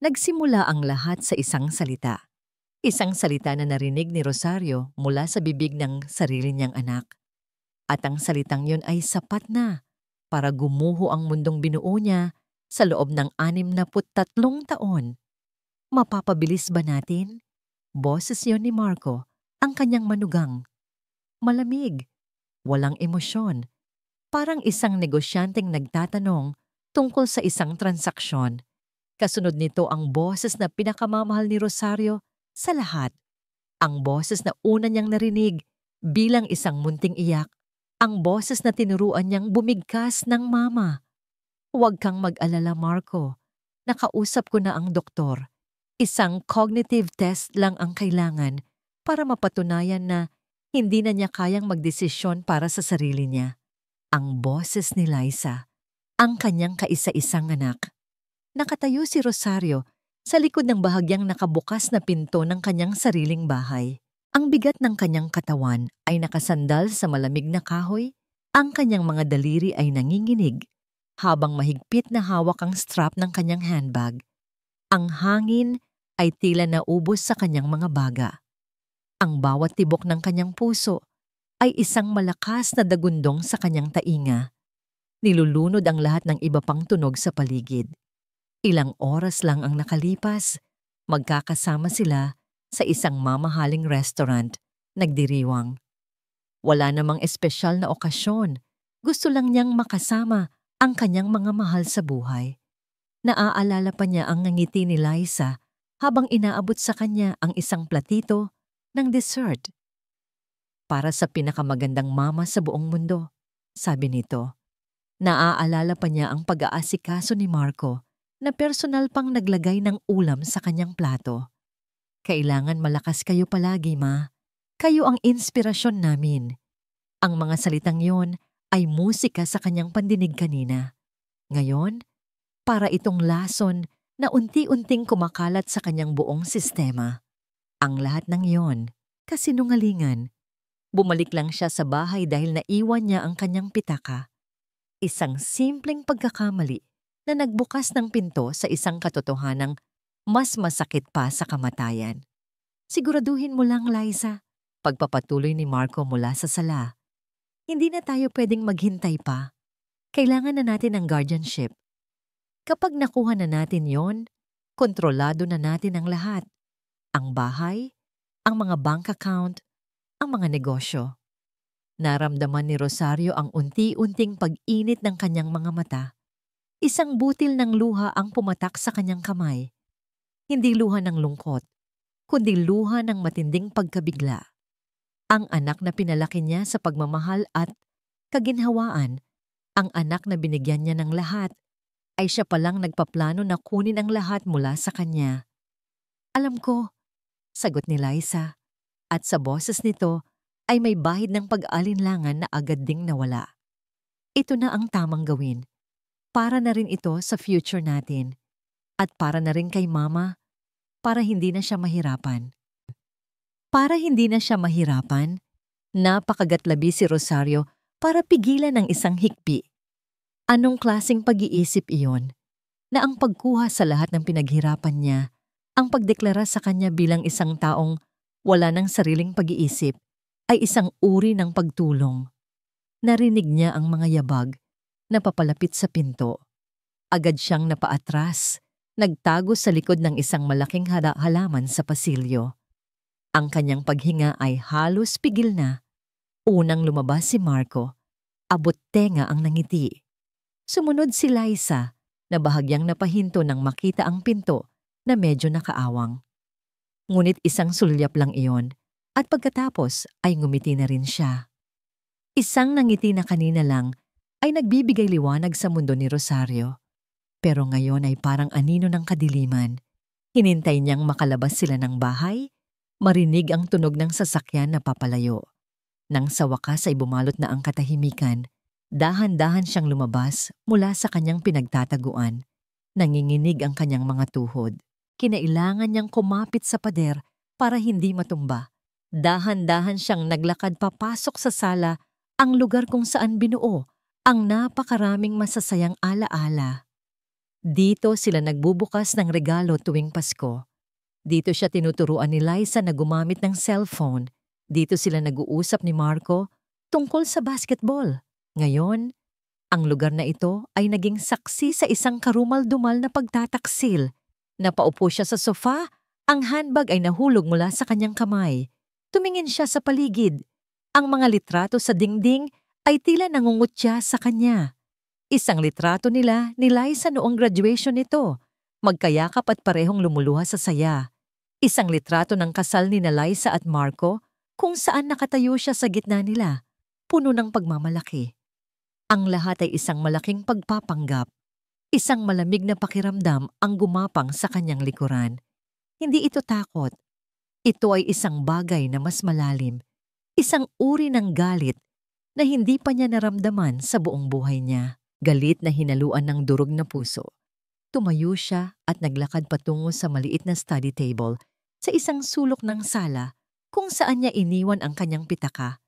Nagsimula ang lahat sa isang salita. Isang salita na narinig ni Rosario mula sa bibig ng sarili niyang anak. At ang salitang yun ay sapat na para gumuho ang mundong binuo niya sa loob ng 63 taon. Mapapabilis ba natin? Boses yon ni Marco, ang kanyang manugang. Malamig, walang emosyon. Parang isang negosyanteng nagtatanong tungkol sa isang transaksyon. Kasunod nito ang boses na pinakamamahal ni Rosario sa lahat. Ang boses na una niyang narinig bilang isang munting iyak. Ang boses na tinuruan niyang bumigkas ng mama. Huwag kang mag-alala, Marco. Nakausap ko na ang doktor. Isang cognitive test lang ang kailangan para mapatunayan na hindi na niya kayang magdesisyon para sa sarili niya. Ang boses ni Liza, ang kanyang kaisa-isang anak. Nakatayo si Rosario sa likod ng bahagyang nakabukas na pinto ng kanyang sariling bahay. Ang bigat ng kanyang katawan ay nakasandal sa malamig na kahoy. Ang kanyang mga daliri ay nanginginig habang mahigpit na hawak ang strap ng kanyang handbag. Ang hangin ay tila naubos sa kanyang mga baga. Ang bawat tibok ng kanyang puso ay isang malakas na dagundong sa kanyang tainga. Nilulunod ang lahat ng iba pang tunog sa paligid. Ilang oras lang ang nakalipas, magkakasama sila sa isang mamahaling restaurant, nagdiriwang. Wala namang espesyal na okasyon, gusto lang niyang makasama ang kanyang mga mahal sa buhay. Naaalala pa niya ang ngiti ni Liza habang inaabot sa kanya ang isang platito ng dessert. Para sa pinakamagandang mama sa buong mundo, sabi nito. Naaalala pa niya ang pag-aasikaso ni Marco na personal pang naglagay ng ulam sa kanyang plato. Kailangan malakas kayo palagi, ma. Kayo ang inspirasyon namin. Ang mga salitang yon ay musika sa kanyang pandinig kanina. Ngayon, para itong lason na unti-unting kumakalat sa kanyang buong sistema. Ang lahat ng yon, kasinungalingan. Bumalik lang siya sa bahay dahil naiwan niya ang kanyang pitaka. Isang simpleng pagkakamali na nagbukas ng pinto sa isang katotohanang mas masakit pa sa kamatayan. Siguraduhin mo lang, Liza, pagpapatuloy ni Marco mula sa sala. Hindi na tayo pwedeng maghintay pa. Kailangan na natin ang guardianship. Kapag nakuha na natin yon, kontrolado na natin ang lahat. Ang bahay, ang mga bank account, ang mga negosyo. Naramdaman ni Rosario ang unti-unting pag-init ng kanyang mga mata. Isang butil ng luha ang pumatak sa kanyang kamay. Hindi luha ng lungkot, kundi luha ng matinding pagkabigla. Ang anak na pinalaki niya sa pagmamahal at kaginhawaan, ang anak na binigyan niya ng lahat, ay siya palang nagpaplano na kunin ang lahat mula sa kanya. Alam ko, sagot ni Liza, at sa boses nito ay may bahid ng pag-alinlangan na agad ding nawala. Ito na ang tamang gawin. Para na rin ito sa future natin. At para na rin kay mama, para hindi na siya mahirapan. Para hindi na siya mahirapan, napakagatlabi si Rosario para pigilan ng isang hikbi. Anong klaseng pag-iisip iyon? Na ang pagkuha sa lahat ng pinaghirapan niya, ang pagdeklara sa kanya bilang isang taong wala ng sariling pag-iisip, ay isang uri ng pagtulong. Narinig niya ang mga yabag na papalapit sa pinto. Agad siyang napaatras, nagtago sa likod ng isang malaking halaman sa pasilyo. Ang kanyang paghinga ay halos pigil na. Unang lumabas si Marco, abot tenga ang nangiti. Sumunod si Liza na bahagyang napahinto nang makita ang pinto na medyo nakaawang. Ngunit isang sulyap lang iyon at pagkatapos ay ngumiti na rin siya. Isang nangiti na kanina lang ay nagbibigay liwanag sa mundo ni Rosario. Pero ngayon ay parang anino ng kadiliman. Hinintay niyang makalabas sila ng bahay, marinig ang tunog ng sasakyan na papalayo. Nang sa wakas ay bumalot na ang katahimikan, dahan-dahan siyang lumabas mula sa kanyang pinagtataguan. Nanginginig ang kanyang mga tuhod. Kinailangan niyang kumapit sa pader para hindi matumba. Dahan-dahan siyang naglakad papasok sa sala, ang lugar kung saan binuo ang napakaraming masasayang alaala. Dito sila nagbubukas ng regalo tuwing Pasko. Dito siya tinuturuan ni Liza na gumamit ng cellphone. Dito sila nag-uusap ni Marco tungkol sa basketball. Ngayon, ang lugar na ito ay naging saksi sa isang karumal-dumal na pagtataksil. Napaupo siya sa sofa, ang handbag ay nahulog mula sa kanyang kamay. Tumingin siya sa paligid. Ang mga litrato sa dingding ay tila nangungutya sa kanya. Isang litrato nila ni Liza noong graduation nito. Magkayakap at parehong lumuluha sa saya. Isang litrato ng kasal ni Liza at Marco kung saan nakatayo siya sa gitna nila, puno ng pagmamalaki. Ang lahat ay isang malaking pagpapanggap. Isang malamig na pakiramdam ang gumapang sa kanyang likuran. Hindi ito takot. Ito ay isang bagay na mas malalim. Isang uri ng galit na hindi pa niya naramdaman sa buong buhay niya. Galit na hinaluan ng durog na puso. Tumayo siya at naglakad patungo sa maliit na study table sa isang sulok ng sala kung saan niya iniwan ang kanyang pitaka.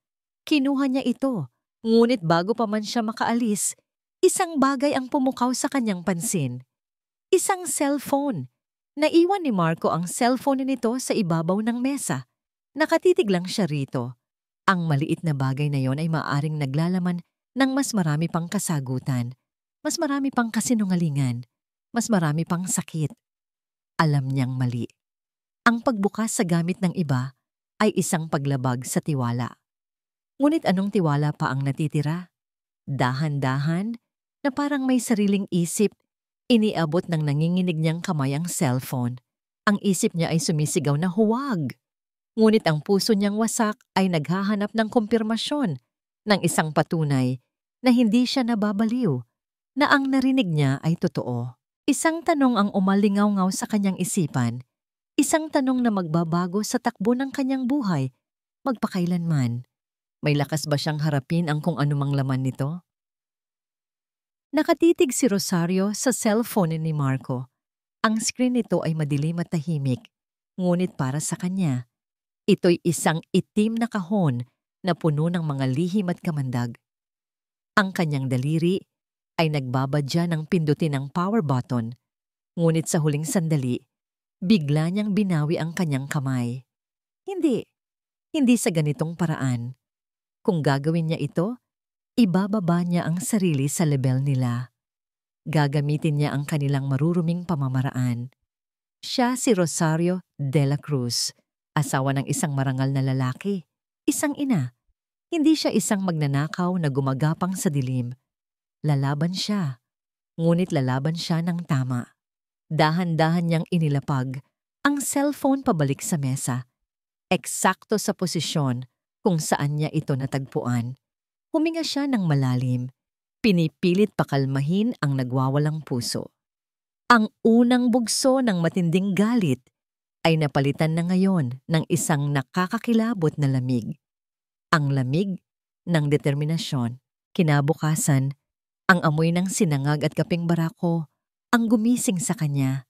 Kinuha niya ito, ngunit bago pa man siya makaalis, isang bagay ang pumukaw sa kanyang pansin. Isang cellphone. Naiwan ni Marco ang cellphone nito sa ibabaw ng mesa. Nakatitig lang siya rito. Ang maliit na bagay na yon ay maaaring naglalaman ng mas marami pang kasagutan, mas marami pang kasinungalingan, mas marami pang sakit. Alam niyang mali. Ang pagbukas sa gamit ng iba ay isang paglabag sa tiwala. Ngunit anong tiwala pa ang natitira? Dahan-dahan, na parang may sariling isip, iniabot ng nanginginig niyang kamay ang cellphone. Ang isip niya ay sumisigaw na huwag. Ngunit ang puso niyang wasak ay naghahanap ng kumpirmasyon ng isang patunay na hindi siya nababaliw, na ang narinig niya ay totoo. Isang tanong ang umalingaw-ngaw sa kanyang isipan, isang tanong na magbabago sa takbo ng kanyang buhay, magpakailanman. May lakas ba siyang harapin ang kung anumang laman nito? Nakatitig si Rosario sa cellphone ni Marco. Ang screen nito ay madilim at tahimik, ngunit para sa kanya, ito'y isang itim na kahon na puno ng mga lihim at kamandag. Ang kanyang daliri ay nagbabadya ng pindutin ng power button, ngunit sa huling sandali, bigla niyang binawi ang kanyang kamay. Hindi sa ganitong paraan. Kung gagawin niya ito, ibababa niya ang sarili sa level nila. Gagamitin niya ang kanilang maruruming pamamaraan. Siya si Rosario de la Cruz, asawa ng isang marangal na lalaki, isang ina. Hindi siya isang magnanakaw na gumagapang sa dilim. Lalaban siya, ngunit lalaban siya ng tama. Dahan-dahan niyang inilapag ang cellphone pabalik sa mesa, eksakto sa posisyon kung saan niya ito natagpuan. Huminga siya ng malalim, pinipilit pakalmahin ang nagwawalang puso. Ang unang bugso ng matinding galit ay napalitan na ngayon ng isang nakakakilabot na lamig. Ang lamig ng determinasyon. Kinabukasan, ang amoy ng sinangag at kaping barako ang gumising sa kanya.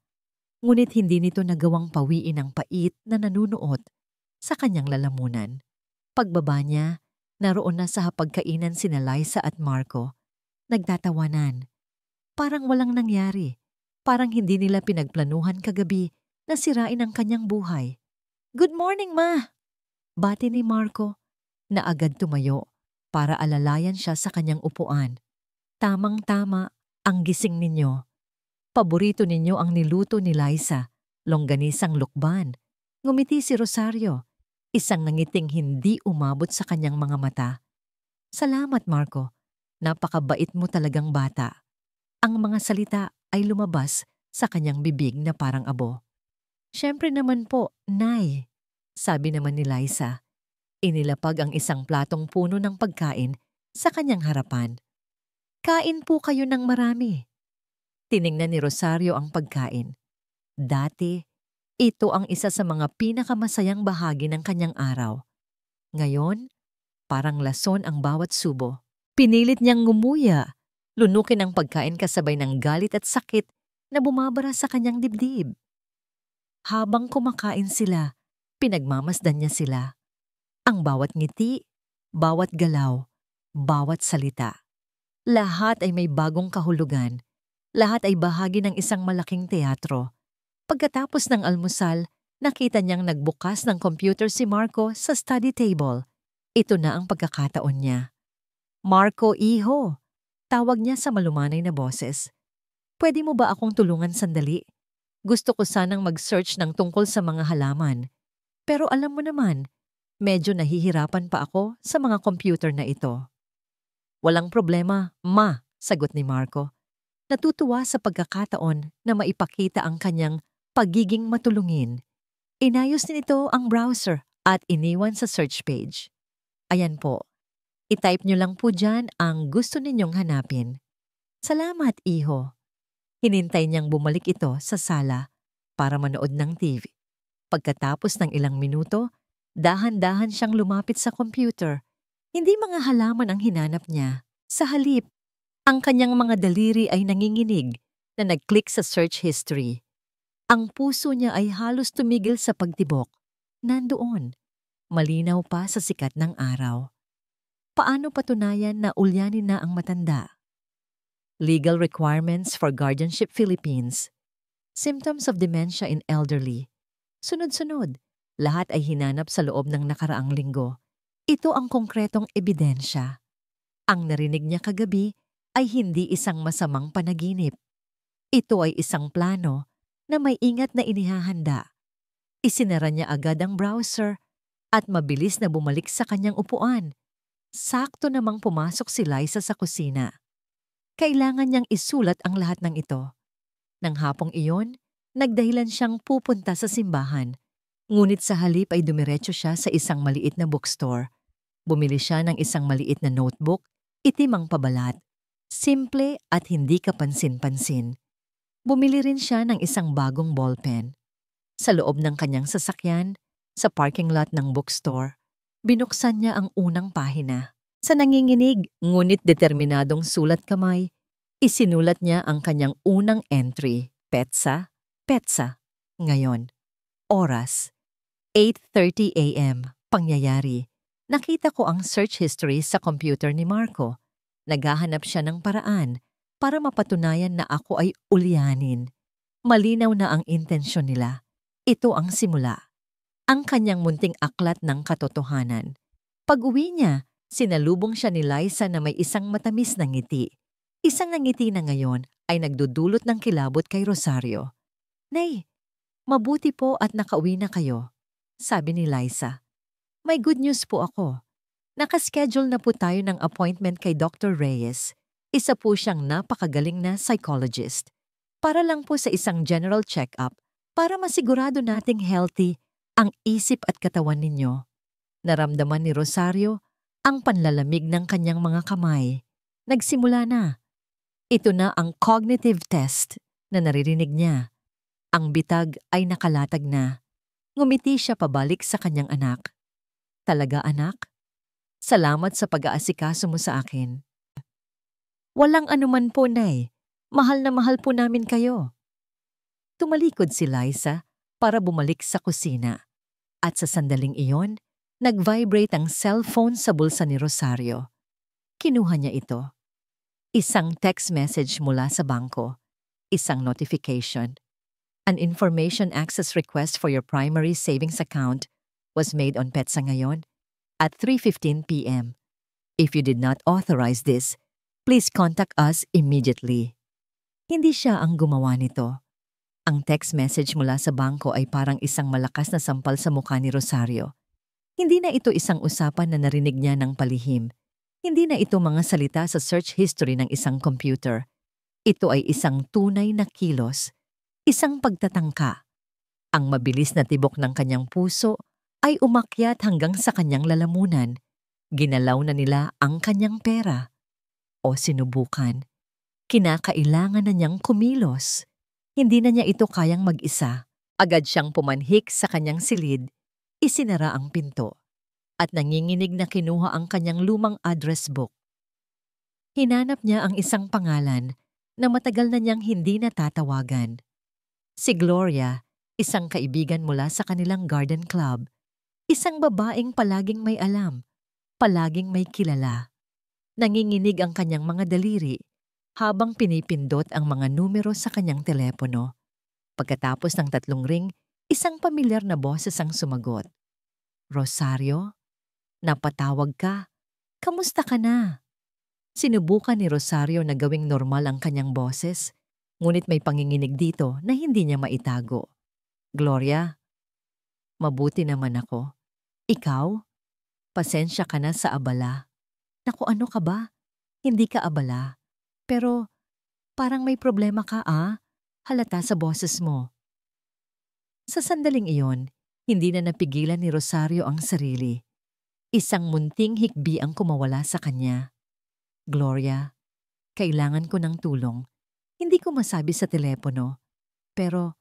Ngunit hindi nito nagawang pawiin ang pait na nanunuot sa kanyang lalamunan. Pagbaba niya, naroon na sa hapagkainan sina Liza at Marco. Nagtatawanan. Parang walang nangyari. Parang hindi nila pinagplanuhan kagabi na sirain ang kanyang buhay. "Good morning, Ma!" Bati ni Marco, na agad tumayo para alalayan siya sa kanyang upuan. "Tamang-tama ang gising ninyo. Paborito ninyo ang niluto ni Liza, longganisang lukban." Ngumiti si Rosario, isang nangiting hindi umabot sa kanyang mga mata. "Salamat, Marco. Napakabait mo talagang bata." Ang mga salita ay lumabas sa kanyang bibig na parang abo. "Siyempre naman po, Nay," sabi naman ni Liza. Inilapag ang isang platong puno ng pagkain sa kanyang harapan. "Kain po kayo ng marami." Tiningnan ni Rosario ang pagkain. Dati, ito ang isa sa mga pinakamasayang bahagi ng kanyang araw. Ngayon, parang lason ang bawat subo. Pinilit niyang ngumuya, lunukin ang pagkain kasabay ng galit at sakit na bumabara sa kanyang dibdib. Habang kumakain sila, pinagmamasdan niya sila. Ang bawat ngiti, bawat galaw, bawat salita. Lahat ay may bagong kahulugan. Lahat ay bahagi ng isang malaking teatro. Pagkatapos ng almusal, nakita niyang nagbukas ng computer si Marco sa study table. Ito na ang pagkakataon niya. "Marco, iho," tawag niya sa malumanay na boses. "Pwede mo ba akong tulungan sandali? Gusto ko sanang mag-search ng tungkol sa mga halaman. Pero alam mo naman, medyo nahihirapan pa ako sa mga computer na ito." "Walang problema, ma," sagot ni Marco. Natutuwa sa pagkakataon na maipakita ang kanyang pagiging matulungin. Inayos nito ang browser at iniwan sa search page. "Ayan po. I-type nyo lang po dyan ang gusto ninyong hanapin." "Salamat, iho." Hinintay niyang bumalik ito sa sala para manood ng TV. Pagkatapos ng ilang minuto, dahan-dahan siyang lumapit sa computer. Hindi mga halaman ang hinanap niya. Sa halip, ang kanyang mga daliri ay nanginginig na nag-click sa search history. Ang puso niya ay halos tumigil sa pagtibok. Nandoon, malinaw pa sa sikat ng araw. Paano patunayan na ulyanin na ang matanda? Legal requirements for guardianship Philippines. Symptoms of dementia in elderly. Sunod-sunod, lahat ay hinanap sa loob ng nakaraang linggo. Ito ang konkretong ebidensya. Ang narinig niya kagabi ay hindi isang masamang panaginip. Ito ay isang plano na may ingat na inihahanda. Isinara niya agad ang browser at mabilis na bumalik sa kanyang upuan. Sakto namang pumasok si Liza sa kusina. Kailangan niyang isulat ang lahat ng ito. Nang hapong iyon, nagdahilan siyang pupunta sa simbahan. Ngunit sa halip ay dumiretso siya sa isang maliit na bookstore. Bumili siya ng isang maliit na notebook, itim ang pabalat. Simple at hindi kapansin-pansin. Bumili rin siya ng isang bagong ballpen. Sa loob ng kanyang sasakyan, sa parking lot ng bookstore, binuksan niya ang unang pahina. Sa nanginginig, ngunit determinadong sulat kamay, isinulat niya ang kanyang unang entry. Petsa, petsa. Ngayon. Oras, 8:30 a.m. Pangyayari. Nakita ko ang search history sa computer ni Marco. Naghahanap siya ng paraan para mapatunayan na ako ay ulyanin. Malinaw na ang intensyon nila. Ito ang simula. Ang kanyang munting aklat ng katotohanan. Pag-uwi niya, sinalubong siya ni Liza na may isang matamis na ngiti. Isang ngiti na ngayon ay nagdudulot ng kilabot kay Rosario. "Nay, mabuti po at nakauwi na kayo," sabi ni Liza. "May good news po ako. Nakaschedule na po tayo ng appointment kay Dr. Reyes. Isa po siyang napakagaling na psychologist. Para lang po sa isang general check-up para masigurado nating healthy ang isip at katawan ninyo." Naramdaman ni Rosario ang panlalamig ng kanyang mga kamay. Nagsimula na. Ito na ang cognitive test na naririnig niya. Ang bitag ay nakalatag na. Ngumiti siya pabalik sa kanyang anak. "Talaga, anak? Salamat sa pag-aasikaso mo sa akin." "Walang anuman po, Nay. Mahal na mahal po namin kayo." Tumalikod si Liza para bumalik sa kusina. At sa sandaling iyon, nag-vibrate ang cellphone sa bulsa ni Rosario. Kinuha niya ito. Isang text message mula sa bangko. Isang notification. "An information access request for your primary savings account was made on Petsa ngayon at 3:15 p.m. If you did not authorize this, please contact us immediately." Hindi siya ang gumawa nito. Ang text message mula sa bangko ay parang isang malakas na sampal sa mukha ni Rosario. Hindi na ito isang usapan na narinig niya ng palihim. Hindi na ito mga salita sa search history ng isang computer. Ito ay isang tunay na kilos, isang pagtatangka. Ang mabilis na tibok ng kanyang puso ay umakyat hanggang sa kanyang lalamunan. Ginalaw na nila ang kanyang pera. O sinubukan. Kinakailangan na niyang kumilos. Hindi na niya ito kayang mag-isa. Agad siyang pumanhik sa kanyang silid. Isinara ang pinto. At nanginginig na kinuha ang kanyang lumang address book. Hinanap niya ang isang pangalan na matagal na niyang hindi natatawagan. Si Gloria, isang kaibigan mula sa kanilang garden club. Isang babaeng palaging may alam, palaging may kilala. Nanginginig ang kanyang mga daliri. habang pinipindot ang mga numero sa kanyang telepono. Pagkatapos ng 3 ring, isang pamilyar na boses ang sumagot. Rosario, napatawag ka. Kamusta ka na? Sinubukan ni Rosario na gawing normal ang kanyang boses, ngunit may panginginig dito na hindi niya maitago. Gloria, mabuti naman ako. Ikaw? Pasensya ka na sa abala. Naku, ano ka ba? Hindi ka abala. Pero parang may problema ka halata sa boses mo. Sa sandaling iyon, hindi na napigilan ni Rosario ang sarili. Isang munting hikbi ang kumawala sa kanya. Gloria, kailangan ko ng tulong. Hindi ko masabi sa telepono, pero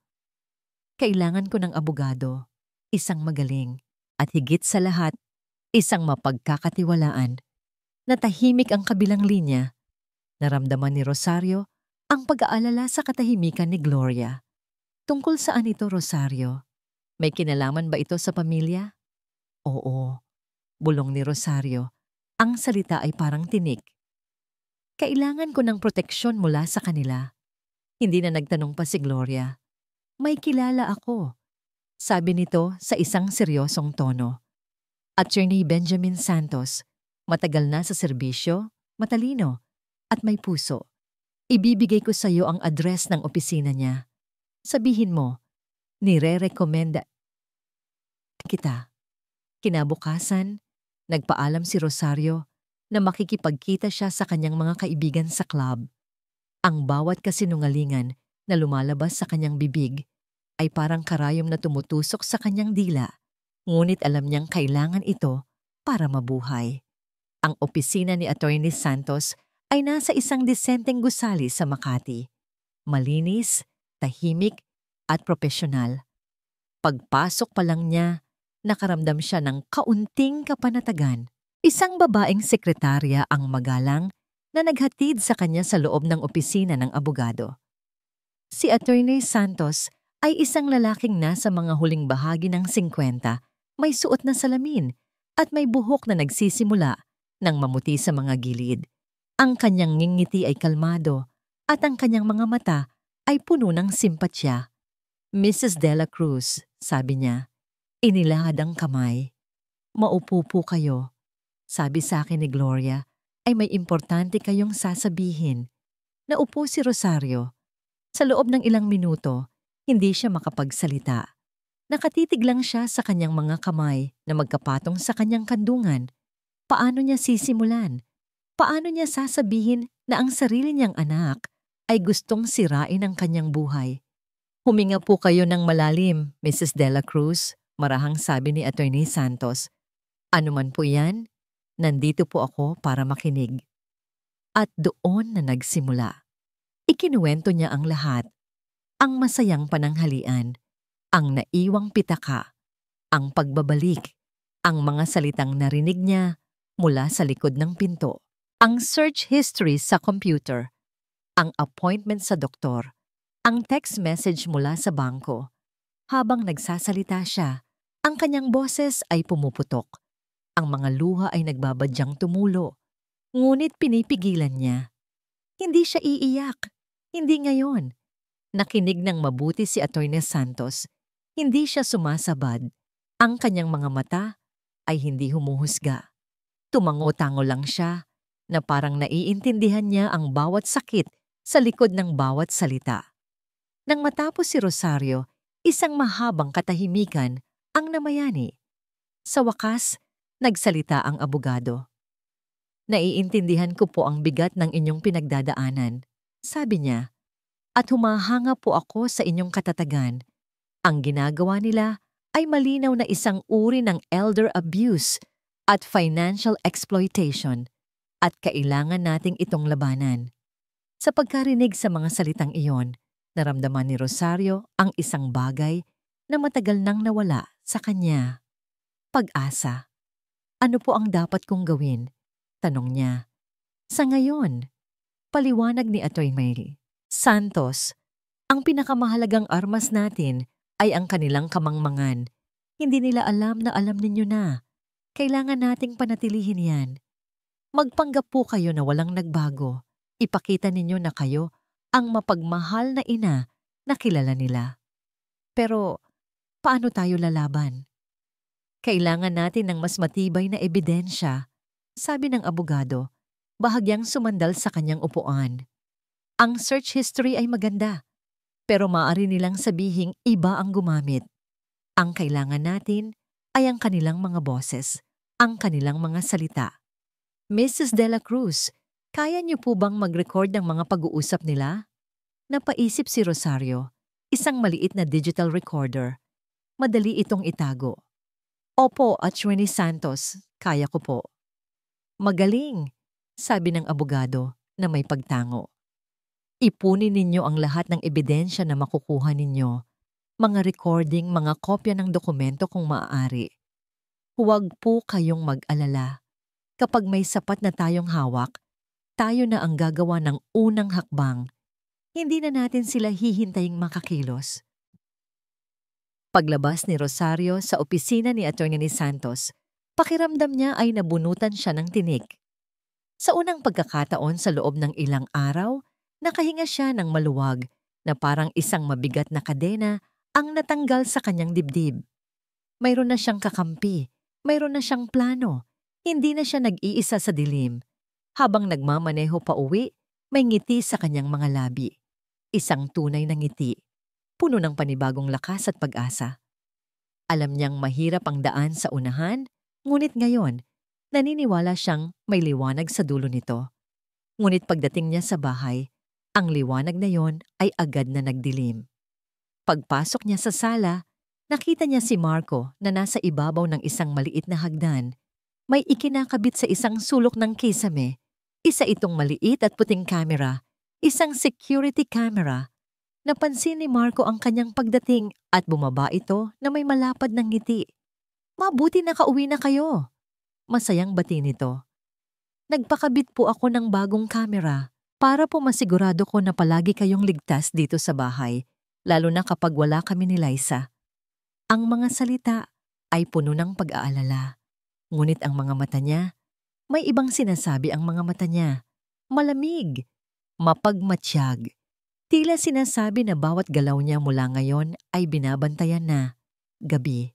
kailangan ko ng abogado, isang magaling, at higit sa lahat, isang mapagkakatiwalaan. Natahimik ang kabilang linya. Naramdaman ni Rosario ang pag-aalala sa katahimikan ni Gloria. Tungkol saan ito, Rosario? May kinalaman ba ito sa pamilya? Oo, bulong ni Rosario. Ang salita ay parang tinik. Kailangan ko ng proteksyon mula sa kanila. Hindi na nagtanong pa si Gloria. May kilala ako. Sabi nito sa isang seryosong tono. Attorney Benjamin Santos, matagal na sa serbisyo, matalino, at may puso. Ibibigay ko sa iyo ang address ng opisina niya. Sabihin mo, nire-recommenda kita. Kinabukasan, nagpaalam si Rosario na makikipagkita siya sa kanyang mga kaibigan sa club. Ang bawat kasinungalingan na lumalabas sa kanyang bibig ay parang karayom na tumutusok sa kanyang dila, ngunit alam niyang kailangan ito para mabuhay. Ang opisina ni Attorney Santos ay nasa isang disenteng gusali sa Makati. Malinis, tahimik, at propesyonal. Pagpasok pa lang niya, nakaramdam siya ng kaunting kapanatagan. Isang babaeng sekretarya ang magalang na naghatid sa kanya sa loob ng opisina ng abogado. Si Attorney Santos ay isang lalaking nasa mga huling bahagi ng 50, may suot na salamin at may buhok na nagsisimula ng mamuti sa mga gilid. Ang kanyang ngingiti ay kalmado at ang kanyang mga mata ay puno ng simpatsya. Mrs. Dela Cruz, sabi niya, inilahad ang kamay. Maupo po kayo. Sabi sa akin ni Gloria, ay may importante kayong sasabihin. Naupo si Rosario. Sa loob ng ilang minuto, hindi siya makapagsalita. Nakatitig lang siya sa kanyang mga kamay na magkapatong sa kanyang kandungan. Paano niya sisimulan? Paano niya sasabihin na ang sarili niyang anak ay gustong sirain ang kanyang buhay? Huminga po kayo ng malalim, Mrs. Dela Cruz, marahang sabi ni Attorney Santos. Ano man po yan? Nandito po ako para makinig. At doon na nagsimula. Ikinuwento niya ang lahat. Ang masayang pananghalian, ang naiwang pitaka, ang pagbabalik, ang mga salitang narinig niya mula sa likod ng pinto, ang search history sa computer, ang appointment sa doktor, ang text message mula sa bangko. Habang nagsasalita siya, ang kanyang boses ay pumuputok. Ang mga luha ay nagbabadyang tumulo, ngunit pinipigilan niya. Hindi siya iiyak, hindi ngayon. Nakinig ng mabuti si Attorney Santos, hindi siya sumasabad. Ang kanyang mga mata ay hindi humuhusga. Tumango-tango lang siya na parang naiintindihan niya ang bawat sakit sa likod ng bawat salita. Nang matapos si Rosario, isang mahabang katahimikan ang namayani. Sa wakas, nagsalita ang abogado. Naiintindihan ko po ang bigat ng inyong pinagdadaanan, sabi niya, at humahanga po ako sa inyong katatagan. Ang ginagawa nila ay malinaw na isang uri ng elder abuse at financial exploitation at kailangan nating itong labanan. Sa pagkarinig sa mga salitang iyon, naramdaman ni Rosario ang isang bagay na matagal nang nawala sa kanya. Pag-asa. Ano po ang dapat kong gawin? Tanong niya. Sa ngayon, paliwanag ni Attorney Santos, ang pinakamahalagang armas natin ay ang kanilang kamangmangan. Hindi nila alam na alam ninyo na. Kailangan nating panatilihin yan. Magpanggap po kayo na walang nagbago. Ipakita ninyo na kayo ang mapagmahal na ina na kilala nila. Pero paano tayo lalaban? Kailangan natin ng mas matibay na ebidensya, sabi ng abogado, bahagyang sumandal sa kanyang upuan. Ang search history ay maganda, pero maaari nilang sabihing iba ang gumamit. Ang kailangan natin ay ang kanilang mga boses, ang kanilang mga salita. Mrs. De La Cruz, kaya niyo po bang mag-record ng mga pag-uusap nila? Napaisip si Rosario, isang maliit na digital recorder. Madali itong itago. Opo, Attorney Santos, kaya ko po. Magaling, sabi ng abogado na may pagtango. Ipunin ninyo ang lahat ng ebidensya na makukuha ninyo, mga recording, mga kopya ng dokumento kung maaari. Huwag po kayong mag-alala. Kapag may sapat na tayong hawak, tayo na ang gagawa ng unang hakbang. Hindi na natin sila hihintaying makakilos. Paglabas ni Rosario sa opisina ni Atty. Santos, pakiramdam niya ay nabunutan siya ng tinik. Sa unang pagkakataon sa loob ng ilang araw, nakahinga siya ng maluwag na parang isang mabigat na kadena ang natanggal sa kanyang dibdib. Mayroon na siyang kakampi, mayroon na siyang plano, hindi na siya nag-iisa sa dilim. Habang nagmamaneho pa uwi, may ngiti sa kanyang mga labi. Isang tunay na ngiti, puno ng panibagong lakas at pag-asa. Alam niyang mahirap ang daan sa unahan, ngunit ngayon, naniniwala siyang may liwanag sa dulo nito. Ngunit pagdating niya sa bahay, ang liwanag na yon ay agad na nagdilim. Pagpasok niya sa sala, nakita niya si Marco na nasa ibabaw ng isang maliit na hagdan. May ikinakabit sa isang sulok ng kisame. Isa itong maliit at puting camera, isang security camera. Napansin ni Marco ang kanyang pagdating at bumaba ito na may malapad ng ngiti. Mabuti nakauwi na kayo. Masayang bati nito. Nagpakabit po ako ng bagong camera para po masigurado ko na palagi kayong ligtas dito sa bahay, lalo na kapag wala kami ni Liza. Ang mga salita ay puno ng pag-aalala. Ngunit ang mga mata niya, may ibang sinasabi ang mga mata niya. Malamig, mapagmatsyag. Tila sinasabi na bawat galaw niya mula ngayon ay binabantayan na. Gabi.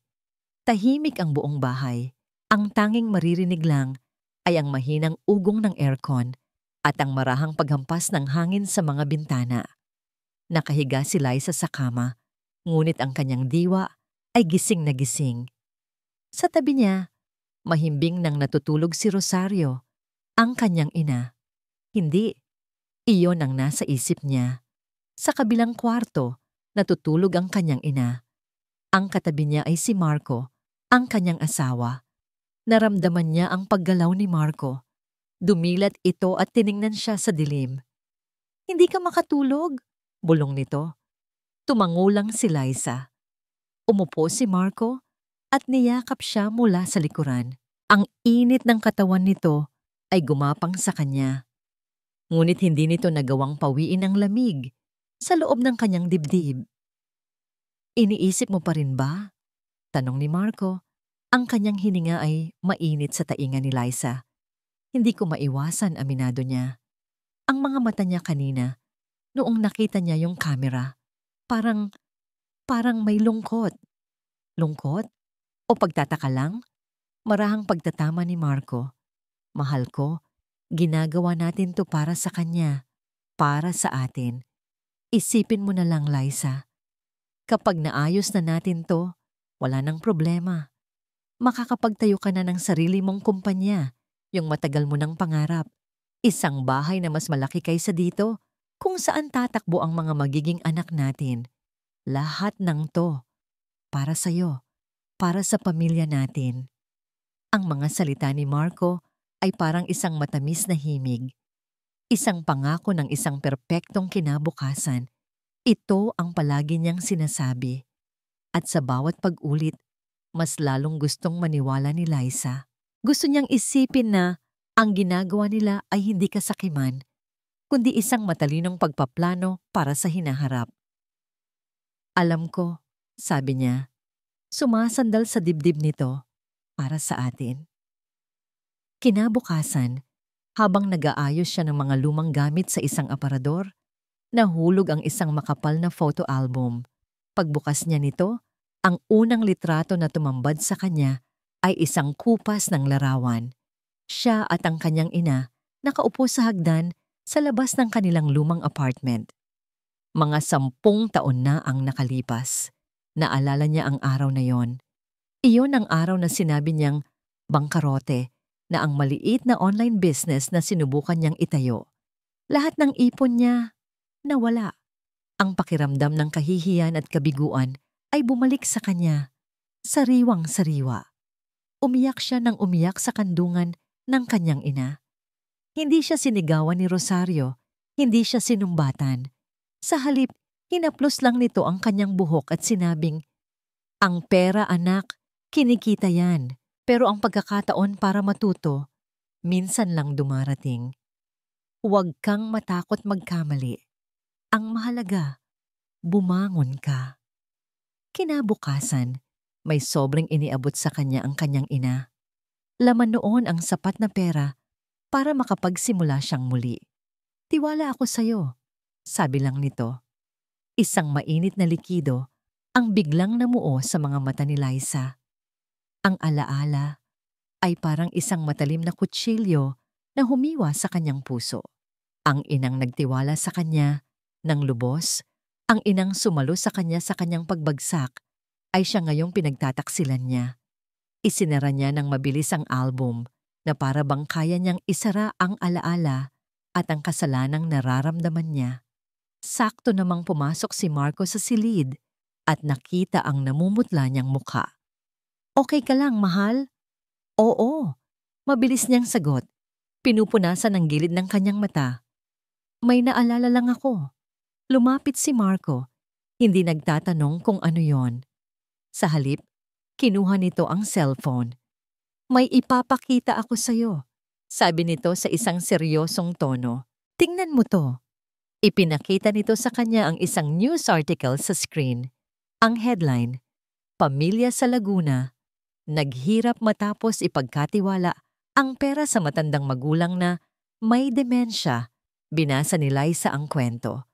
Tahimik ang buong bahay. Ang tanging maririnig lang ay ang mahinang ugong ng aircon at ang marahang paghampas ng hangin sa mga bintana. Nakahiga si Liza sa kama, ngunit ang kanyang diwa ay gising na gising. Sa tabi niya, mahimbing nang natutulog si Rosario, ang kanyang ina. Hindi, iyon ang nasa isip niya. Sa kabilang kwarto, natutulog ang kanyang ina. Ang katabi niya ay si Marco, ang kanyang asawa. Naramdaman niya ang paggalaw ni Marco. Dumilat ito at tiningnan siya sa dilim. Hindi ka makatulog? Bulong nito. Tumangulang si Liza. Umupo si Marco at niyakap siya mula sa likuran. Ang init ng katawan nito ay gumapang sa kanya. Ngunit hindi nito nagawang pawiin ang lamig sa loob ng kanyang dibdib. Iniisip mo pa rin ba? Tanong ni Marco. Ang kanyang hininga ay mainit sa tainga ni Liza. Hindi ko maiwasan, aminado niya. Ang mga mata niya kanina, noong nakita niya yung camera, parang may lungkot. Lungkot? O pagtataka lang? Marahang pagtatama ni Marco. Mahal ko, ginagawa natin to para sa kanya, para sa atin. Isipin mo na lang, Liza. Kapag naayos na natin to, wala nang problema. Makakapagtayo ka na ng sarili mong kumpanya, yung matagal mo ng pangarap. Isang bahay na mas malaki kaysa dito, kung saan tatakbo ang mga magiging anak natin. Lahat ng to, para sa'yo, para sa pamilya natin. Ang mga salita ni Marco ay parang isang matamis na himig. Isang pangako ng isang perpektong kinabukasan. Ito ang palagi niyang sinasabi. At sa bawat pag-ulit, mas lalong gustong maniwala ni Liza. Gusto niyang isipin na ang ginagawa nila ay hindi kasakiman, kundi isang matalinong pagpaplano para sa hinaharap. Alam ko, sabi niya, sumasandal sa dibdib nito para sa atin. Kinabukasan, Habang nag-aayos siya ng mga lumang gamit sa isang aparador, nahulog ang isang makapal na photo album. Pagbukas niya nito, ang unang litrato na tumambad sa kanya ay isang kupas ng larawan. Siya at ang kanyang ina nakaupo sa hagdan sa labas ng kanilang lumang apartment. Mga 10 taon na ang nakalipas. Naalala niya ang araw na yon. Iyon ang araw na sinabi niyang bangkarote na ang maliit na online business na sinubukan niyang itayo. Lahat ng ipon niya nawala. Ang pakiramdam ng kahihiyan at kabiguan ay bumalik sa kanya. Sariwang-sariwa. Umiyak siya ng umiyak sa kandungan ng kanyang ina. Hindi siya sinigawan ni Rosario, hindi siya sinumbatan. Sa halip, hinaplos lang nito ang kanyang buhok at sinabing, "Ang pera, anak, kinikita yan. Pero ang pagkakataon para matuto, minsan lang dumarating. Huwag kang matakot magkamali. Ang mahalaga, bumangon ka." Kinabukasan, may sobrang iniabot sa kanya ang kanyang ina. Laman noon ang sapat na pera para makapagsimula siyang muli. "Tiwala ako sa'yo," sabi lang nito. Isang mainit na likido ang biglang namuo sa mga mata ni Liza. Ang alaala ay parang isang matalim na kutsilyo na humiwa sa kanyang puso. Ang inang nagtiwala sa kanya ng lubos, ang inang sumalo sa kanyang pagbagsak, ay siya ngayong pinagtataksilan niya. Isinara niya ng mabilis ang album na para bang kaya niyang isara ang alaala at ang kasalanang nararamdaman niya. Sakto namang pumasok si Marco sa silid at nakita ang namumutla niyang mukha. "Okay ka lang, mahal?" "Oo," mabilis niyang sagot. Pinupunasan ang gilid ng kanyang mata. "May naalala lang ako." Lumapit si Marco, hindi nagtatanong kung ano yon. Sa halip, kinuha nito ang cellphone. "May ipapakita ako sa'yo," sabi nito sa isang seryosong tono. "Tingnan mo to." Ipinakita nito sa kanya ang isang news article sa screen. Ang headline, "Pamilya sa Laguna, naghirap matapos ipagkatiwala ang pera sa matandang magulang na may demensya." Binasa ni Liza ang kwento.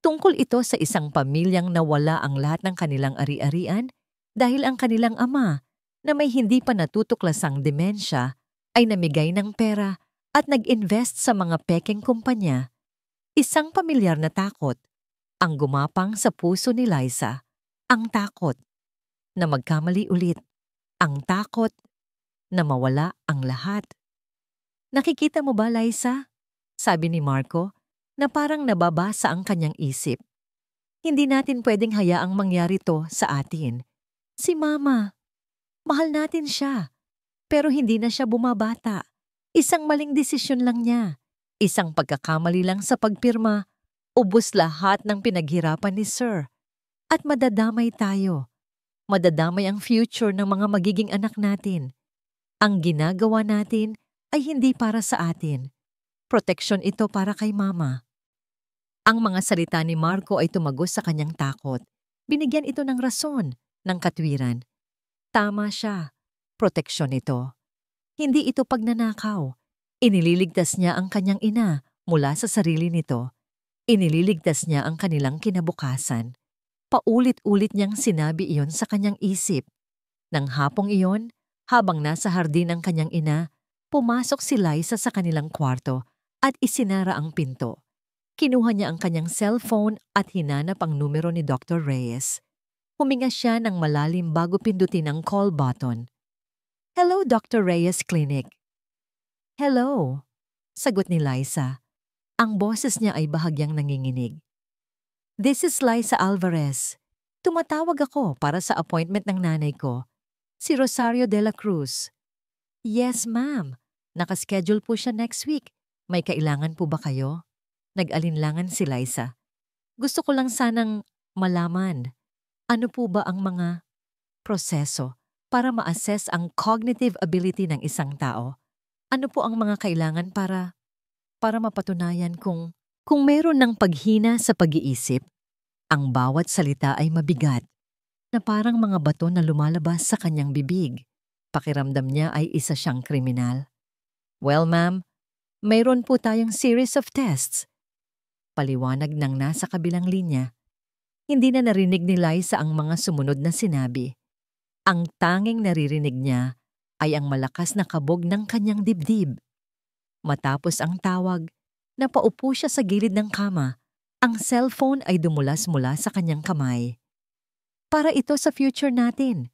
Tungkol ito sa isang pamilyang nawala ang lahat ng kanilang ari-arian dahil ang kanilang ama na may hindi pa natutuklasang demensya ay namigay ng pera at nag-invest sa mga pekeng kumpanya. Isang pamilyar na takot ang gumapang sa puso ni Liza. Ang takot na magkamali ulit. Ang takot na mawala ang lahat. "Nakikita mo ba, Liza?" sabi ni Marco na parang nababasa ang kanyang isip. "Hindi natin pwedeng hayaang mangyari to sa atin. Si Mama, mahal natin siya. Pero hindi na siya bumabata. Isang maling desisyon lang niya. Isang pagkakamali lang sa pagpirma. Ubos lahat ng pinaghirapan ni Sir. At madadamay tayo. Madadamay ang future ng mga magiging anak natin. Ang ginagawa natin ay hindi para sa atin. Proteksyon ito para kay Mama." Ang mga salita ni Marco ay tumagos sa kanyang takot. Binigyan ito ng rason, ng katwiran. Tama siya. Proteksyon ito. Hindi ito pagnanakaw. Inililigtas niya ang kanyang ina mula sa sarili nito. Inililigtas niya ang kanilang kinabukasan. Paulit-ulit niyang sinabi iyon sa kanyang isip. Nang hapong iyon, habang nasa hardin ang kanyang ina, pumasok si Liza sa kanilang kwarto at isinara ang pinto. Kinuha niya ang kanyang cellphone at hinanap ang numero ni Dr. Reyes. Huminga siya ng malalim bago pindutin ang call button. "Hello, Dr. Reyes Clinic." "Hello," sagot ni Liza. Ang boses niya ay bahagyang nanginginig. "This is Liza Alvarez. Tumatawag ako para sa appointment ng nanay ko, si Rosario de la Cruz." "Yes, ma'am. Nakaschedule po siya next week. May kailangan po ba kayo?" Nag-alinlangan si Liza. "Gusto ko lang sanang malaman, ano po ba ang mga proseso para ma-assess ang cognitive ability ng isang tao? Ano po ang mga kailangan para mapatunayan kung meron ng paghina sa pag-iisip?" Ang bawat salita ay mabigat, na parang mga bato na lumalabas sa kanyang bibig. Pakiramdam niya ay isa siyang kriminal. "Well, ma'am, Mayroon po tayong series of tests. Paliwanag ng nasa kabilang linya. Hindi na narinig ni Liza ang mga sumunod na sinabi. Ang tanging naririnig niya ay ang malakas na kabog ng kanyang dibdib. Matapos ang tawag, napaupo siya sa gilid ng kama. Ang cellphone ay dumulas mula sa kanyang kamay. Para ito sa future natin.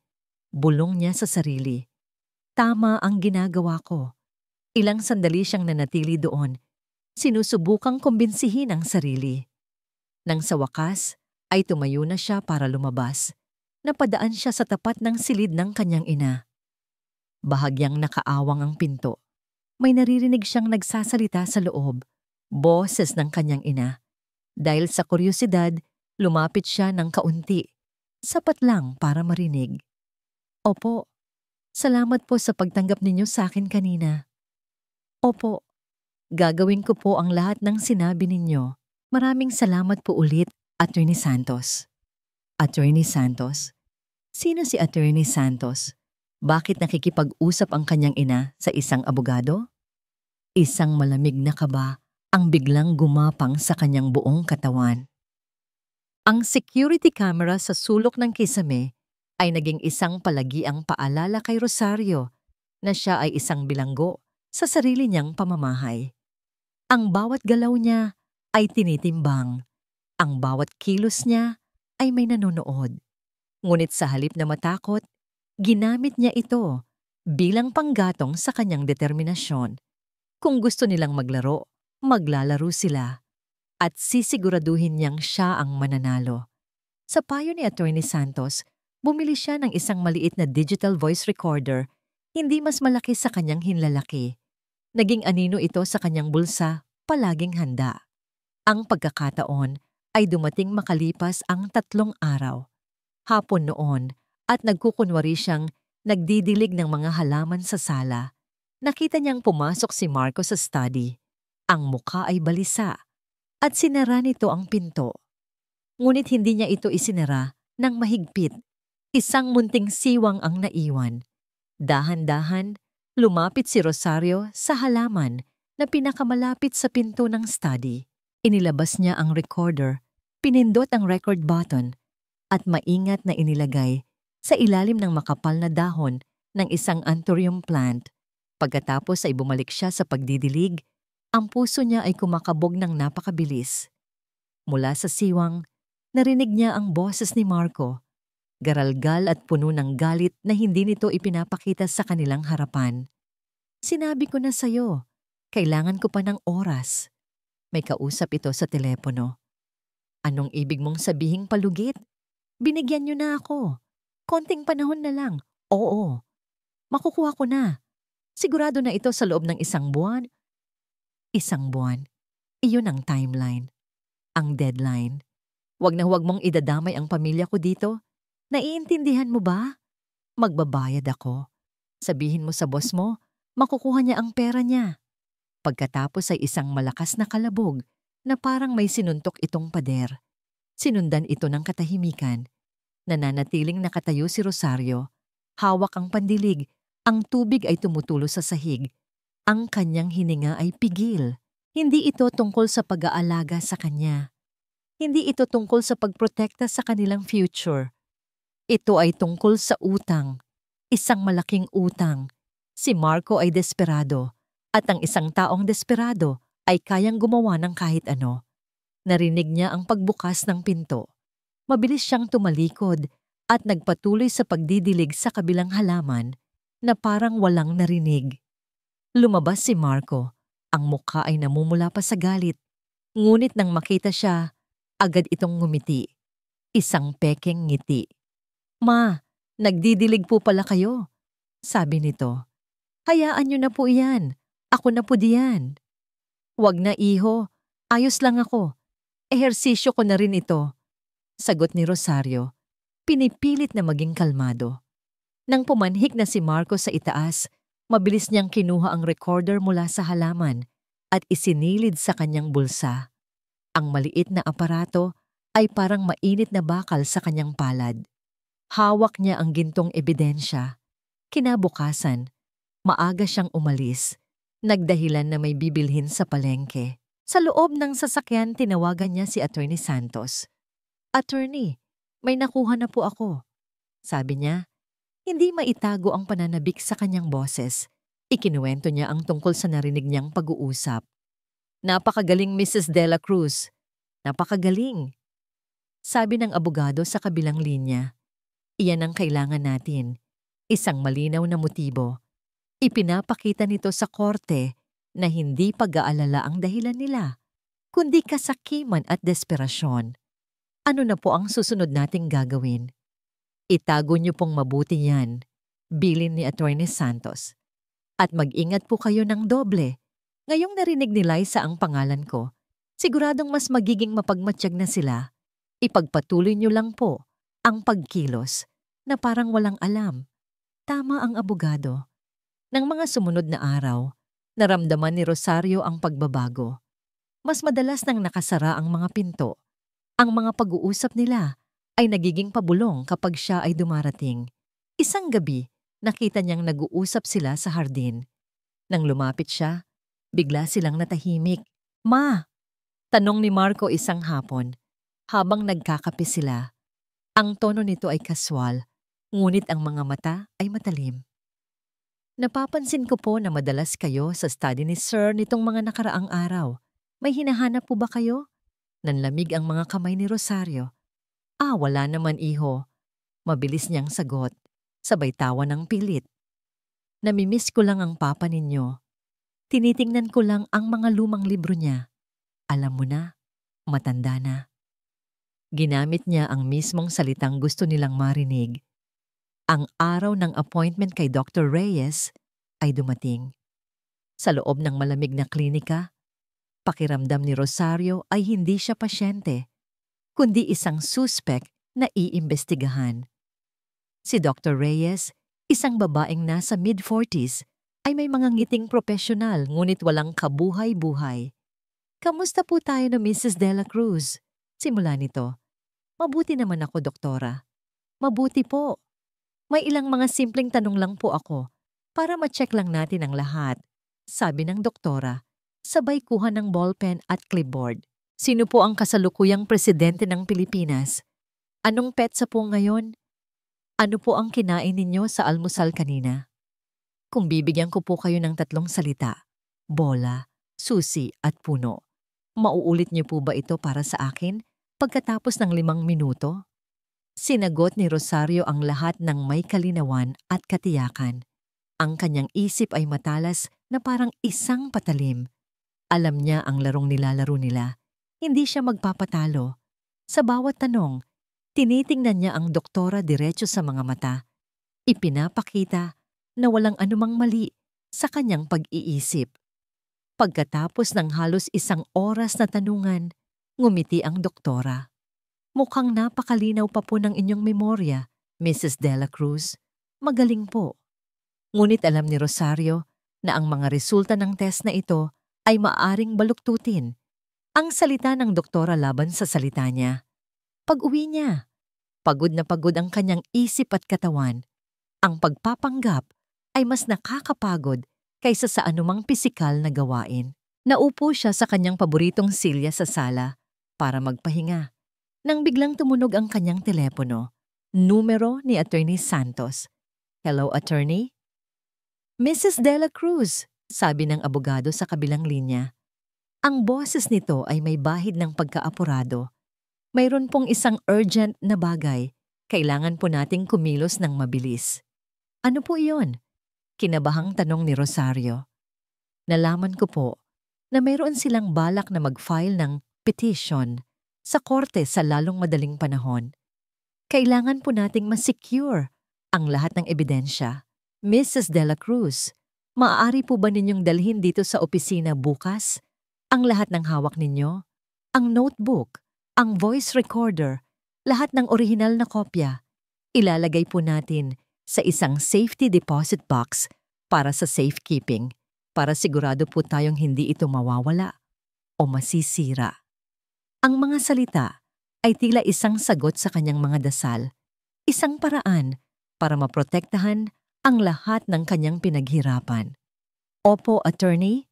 Bulong niya sa sarili. Tama ang ginagawa ko. Ilang sandali siyang nanatili doon. Sinusubukang kumbinsihin ang sarili. Nang sa wakas, ay tumayo na siya para lumabas. Napadaan siya sa tapat ng silid ng kanyang ina. Bahagyang nakaawang ang pinto. May naririnig siyang nagsasalita sa loob. Boses ng kanyang ina. Dahil sa kuryosidad, lumapit siya ng kaunti. Sapat lang para marinig. Opo, salamat po sa pagtanggap ninyo sa akin kanina. Opo, gagawin ko po ang lahat ng sinabi ninyo. Maraming salamat po ulit, Attorney Santos. Attorney Santos? Sino si Attorney Santos? Bakit nakikipag-usap ang kanyang ina sa isang abogado? Isang malamig na kaba ang biglang gumapang sa kanyang buong katawan. Ang security camera sa sulok ng kisame ay naging isang palagiang paalala kay Rosario na siya ay isang bilanggo sa sarili niyang pamamahay. Ang bawat galaw niya ay tinitimbang. Ang bawat kilos niya ay may nanonood. Ngunit sa halip na matakot, ginamit niya ito bilang panggatong sa kanyang determinasyon. Kung gusto nilang maglaro, maglalaro sila. At sisiguraduhin niyang siya ang mananalo. Sa payo ni Attorney Santos, bumili siya ng isang maliit na digital voice recorder, hindi mas malaki sa kanyang hinlalaki. Naging anino ito sa kanyang bulsa, palaging handa. Ang pagkakataon ay dumating makalipas ang 3 araw. Hapon noon at nagkukunwari siyang nagdidilig ng mga halaman sa sala. Nakita niyang pumasok si Marco sa study. Ang mukha ay balisa at sinara nito ang pinto. Ngunit hindi niya ito isinara ng mahigpit. Isang munting siwang ang naiwan. Dahan-dahan, lumapit si Rosario sa halaman na pinakamalapit sa pinto ng study. Inilabas niya ang recorder, pinindot ang record button, at maingat na inilagay sa ilalim ng makapal na dahon ng isang anthurium plant. Pagkatapos ay bumalik siya sa pagdidilig, ang puso niya ay kumakabog ng napakabilis. Mula sa siwang, narinig niya ang boses ni Marco. Garalgal at puno ng galit na hindi nito ipinapakita sa kanilang harapan. Sinabi ko na sa'yo, kailangan ko pa ng oras. May kausap ito sa telepono. Anong ibig mong sabihing palugit? Binigyan niyo na ako. Konting panahon na lang. Oo. Makukuha ko na. Sigurado na ito sa loob ng 1 buwan. 1 buwan. Iyon ang timeline. Ang deadline. Huwag na huwag mong idadamay ang pamilya ko dito. Naiintindihan mo ba? Magbabayad ako. Sabihin mo sa boss mo, makukuha niya ang pera niya. Pagkatapos ay isang malakas na kalabog na parang may sinuntok itong pader. Sinundan ito ng katahimikan. Nananatiling nakatayo si Rosario. Hawak ang pandilig. Ang tubig ay tumutulo sa sahig. Ang kanyang hininga ay pigil. Hindi ito tungkol sa pag-aalaga sa kanya. Hindi ito tungkol sa pagprotekta sa kanilang future. Ito ay tungkol sa utang. Isang malaking utang. Si Marco ay desperado. At ang isang taong desperado ay kayang gumawa ng kahit ano. Narinig niya ang pagbukas ng pinto. Mabilis siyang tumalikod at nagpatuloy sa pagdidilig sa kabilang halaman na parang walang narinig. Lumabas si Marco. Ang mukha ay namumula pa sa galit. Ngunit nang makita siya, agad itong ngumiti. Isang pekeng ngiti. Ma, nagdidilig po pala kayo, sabi nito. Hayaan niyo na po iyan. Ako na po diyan. Wag na iho, ayos lang ako. Ehersisyo ko na rin ito. Sagot ni Rosario, pinipilit na maging kalmado. Nang pumanhik na si Marco sa itaas, mabilis niyang kinuha ang recorder mula sa halaman at isinilid sa kanyang bulsa. Ang maliit na aparato ay parang mainit na bakal sa kanyang palad. Hawak niya ang gintong ebidensya. Kinabukasan, maaga siyang umalis. Nagdahilan na may bibilhin sa palengke. Sa loob ng sasakyan, tinawagan niya si Attorney Santos. "Attorney, may nakuha na po ako." Sabi niya, hindi maitago ang pananabik sa kanyang boses. Ikinuwento niya ang tungkol sa narinig niyang pag-uusap. "Napakagaling, Mrs. Dela Cruz. Napakagaling." Sabi ng abogado sa kabilang linya. "Iyan ang kailangan natin. Isang malinaw na motibo. Ipinapakita nito sa korte na hindi pag-aalala ang dahilan nila, kundi kasakiman at desperasyon. Ano na po ang susunod nating gagawin?" "Itago niyo pong mabuti yan," bilin ni Attorney Santos. "At mag-ingat po kayo ng doble. Ngayong narinig ni Liza ang pangalan ko, siguradong mas magiging mapagmatsyag na sila. Ipagpatuloy niyo lang po ang pagkilos na parang walang alam." Tama ang abogado. Nang mga sumunod na araw, naramdaman ni Rosario ang pagbabago. Mas madalas nang nakasara ang mga pinto. Ang mga pag-uusap nila ay nagiging pabulong kapag siya ay dumarating. Isang gabi, nakita niyang nag-uusap sila sa hardin. Nang lumapit siya, bigla silang natahimik. "Ma!" tanong ni Marco isang hapon, habang nagkakape sila. Ang tono nito ay kaswal, ngunit ang mga mata ay matalim. "Napapansin ko po na madalas kayo sa study ni Sir nitong mga nakaraang araw. May hinahanap po ba kayo?" Nanlamig ang mga kamay ni Rosario. Wala naman, iho." Mabilis niyang sagot, sabay tawa ng pilit. "Namimiss ko lang ang papa ninyo. Tinitingnan ko lang ang mga lumang libro niya. Alam mo na, matanda na." Ginamit niya ang mismong salitang gusto nilang marinig. Ang araw ng appointment kay Dr. Reyes ay dumating. Sa loob ng malamig na klinika, pakiramdam ni Rosario ay hindi siya pasyente, kundi isang suspect na iimbestigahan. Si Dr. Reyes, isang babaeng nasa mid-40s, ay may mga ngiting profesional ngunit walang kabuhay-buhay. "Kamusta po tayo na Mrs. Dela Cruz?" Simula nito, "Mabuti naman ako, doktora." "Mabuti po. May ilang mga simpleng tanong lang po ako para ma-check lang natin ang lahat," sabi ng doktora, sabay kuha ng ballpen at clipboard. "Sino po ang kasalukuyang presidente ng Pilipinas? Anong petsa po ngayon? Ano po ang kinain ninyo sa almusal kanina?" Kung bibigyan ko po kayo ng 3 salita, bola, susi at puno, mauulit niyo po ba ito para sa akin pagkatapos ng 5 minuto? Sinagot ni Rosario ang lahat ng may kalinawan at katiyakan. Ang kanyang isip ay matalas na parang isang patalim. Alam niya ang larong nilalaro nila. Hindi siya magpapatalo. Sa bawat tanong, tinitingnan niya ang doktora diretso sa mga mata. Ipinapakita na walang anumang mali sa kanyang pag-iisip. Pagkatapos ng halos 1 oras na tanungan, ngumiti ang doktora. "Mukhang napakalinaw pa po ng inyong memorya, Mrs. Dela Cruz. Magaling po." Ngunit alam ni Rosario na ang mga resulta ng test na ito ay maaring baluktutin. Ang salita ng doktora laban sa salita niya. Pag-uwi niya, pagod na pagod ang kanyang isip at katawan. Ang pagpapanggap ay mas nakakapagod kaysa sa anumang pisikal na gawain. Naupo siya sa kanyang paboritong silya sa sala para magpahinga. Nang biglang tumunog ang kanyang telepono, numero ni Attorney Santos. "Hello, Attorney?" "Mrs. Dela Cruz," sabi ng abogado sa kabilang linya. Ang boses nito ay may bahid ng pagkaapurado. "Mayroon pong isang urgent na bagay. Kailangan po nating kumilos ng mabilis." "Ano po iyon?" kinabahang tanong ni Rosario. "Nalaman ko po na mayroon silang balak na mag-file ng petition sa korte sa lalong madaling panahon. Kailangan po nating ma-secure ang lahat ng ebidensya. Mrs. Dela Cruz, maaari po ba ninyong dalhin dito sa opisina bukas ang lahat ng hawak ninyo? Ang notebook, ang voice recorder, lahat ng orihinal na kopya. Ilalagay po natin sa isang safety deposit box para sa safekeeping, para sigurado po tayong hindi ito mawawala o masisira." Ang mga salita ay tila isang sagot sa kanyang mga dasal, isang paraan para maprotektahan ang lahat ng kanyang pinaghirapan. Opo, attorney.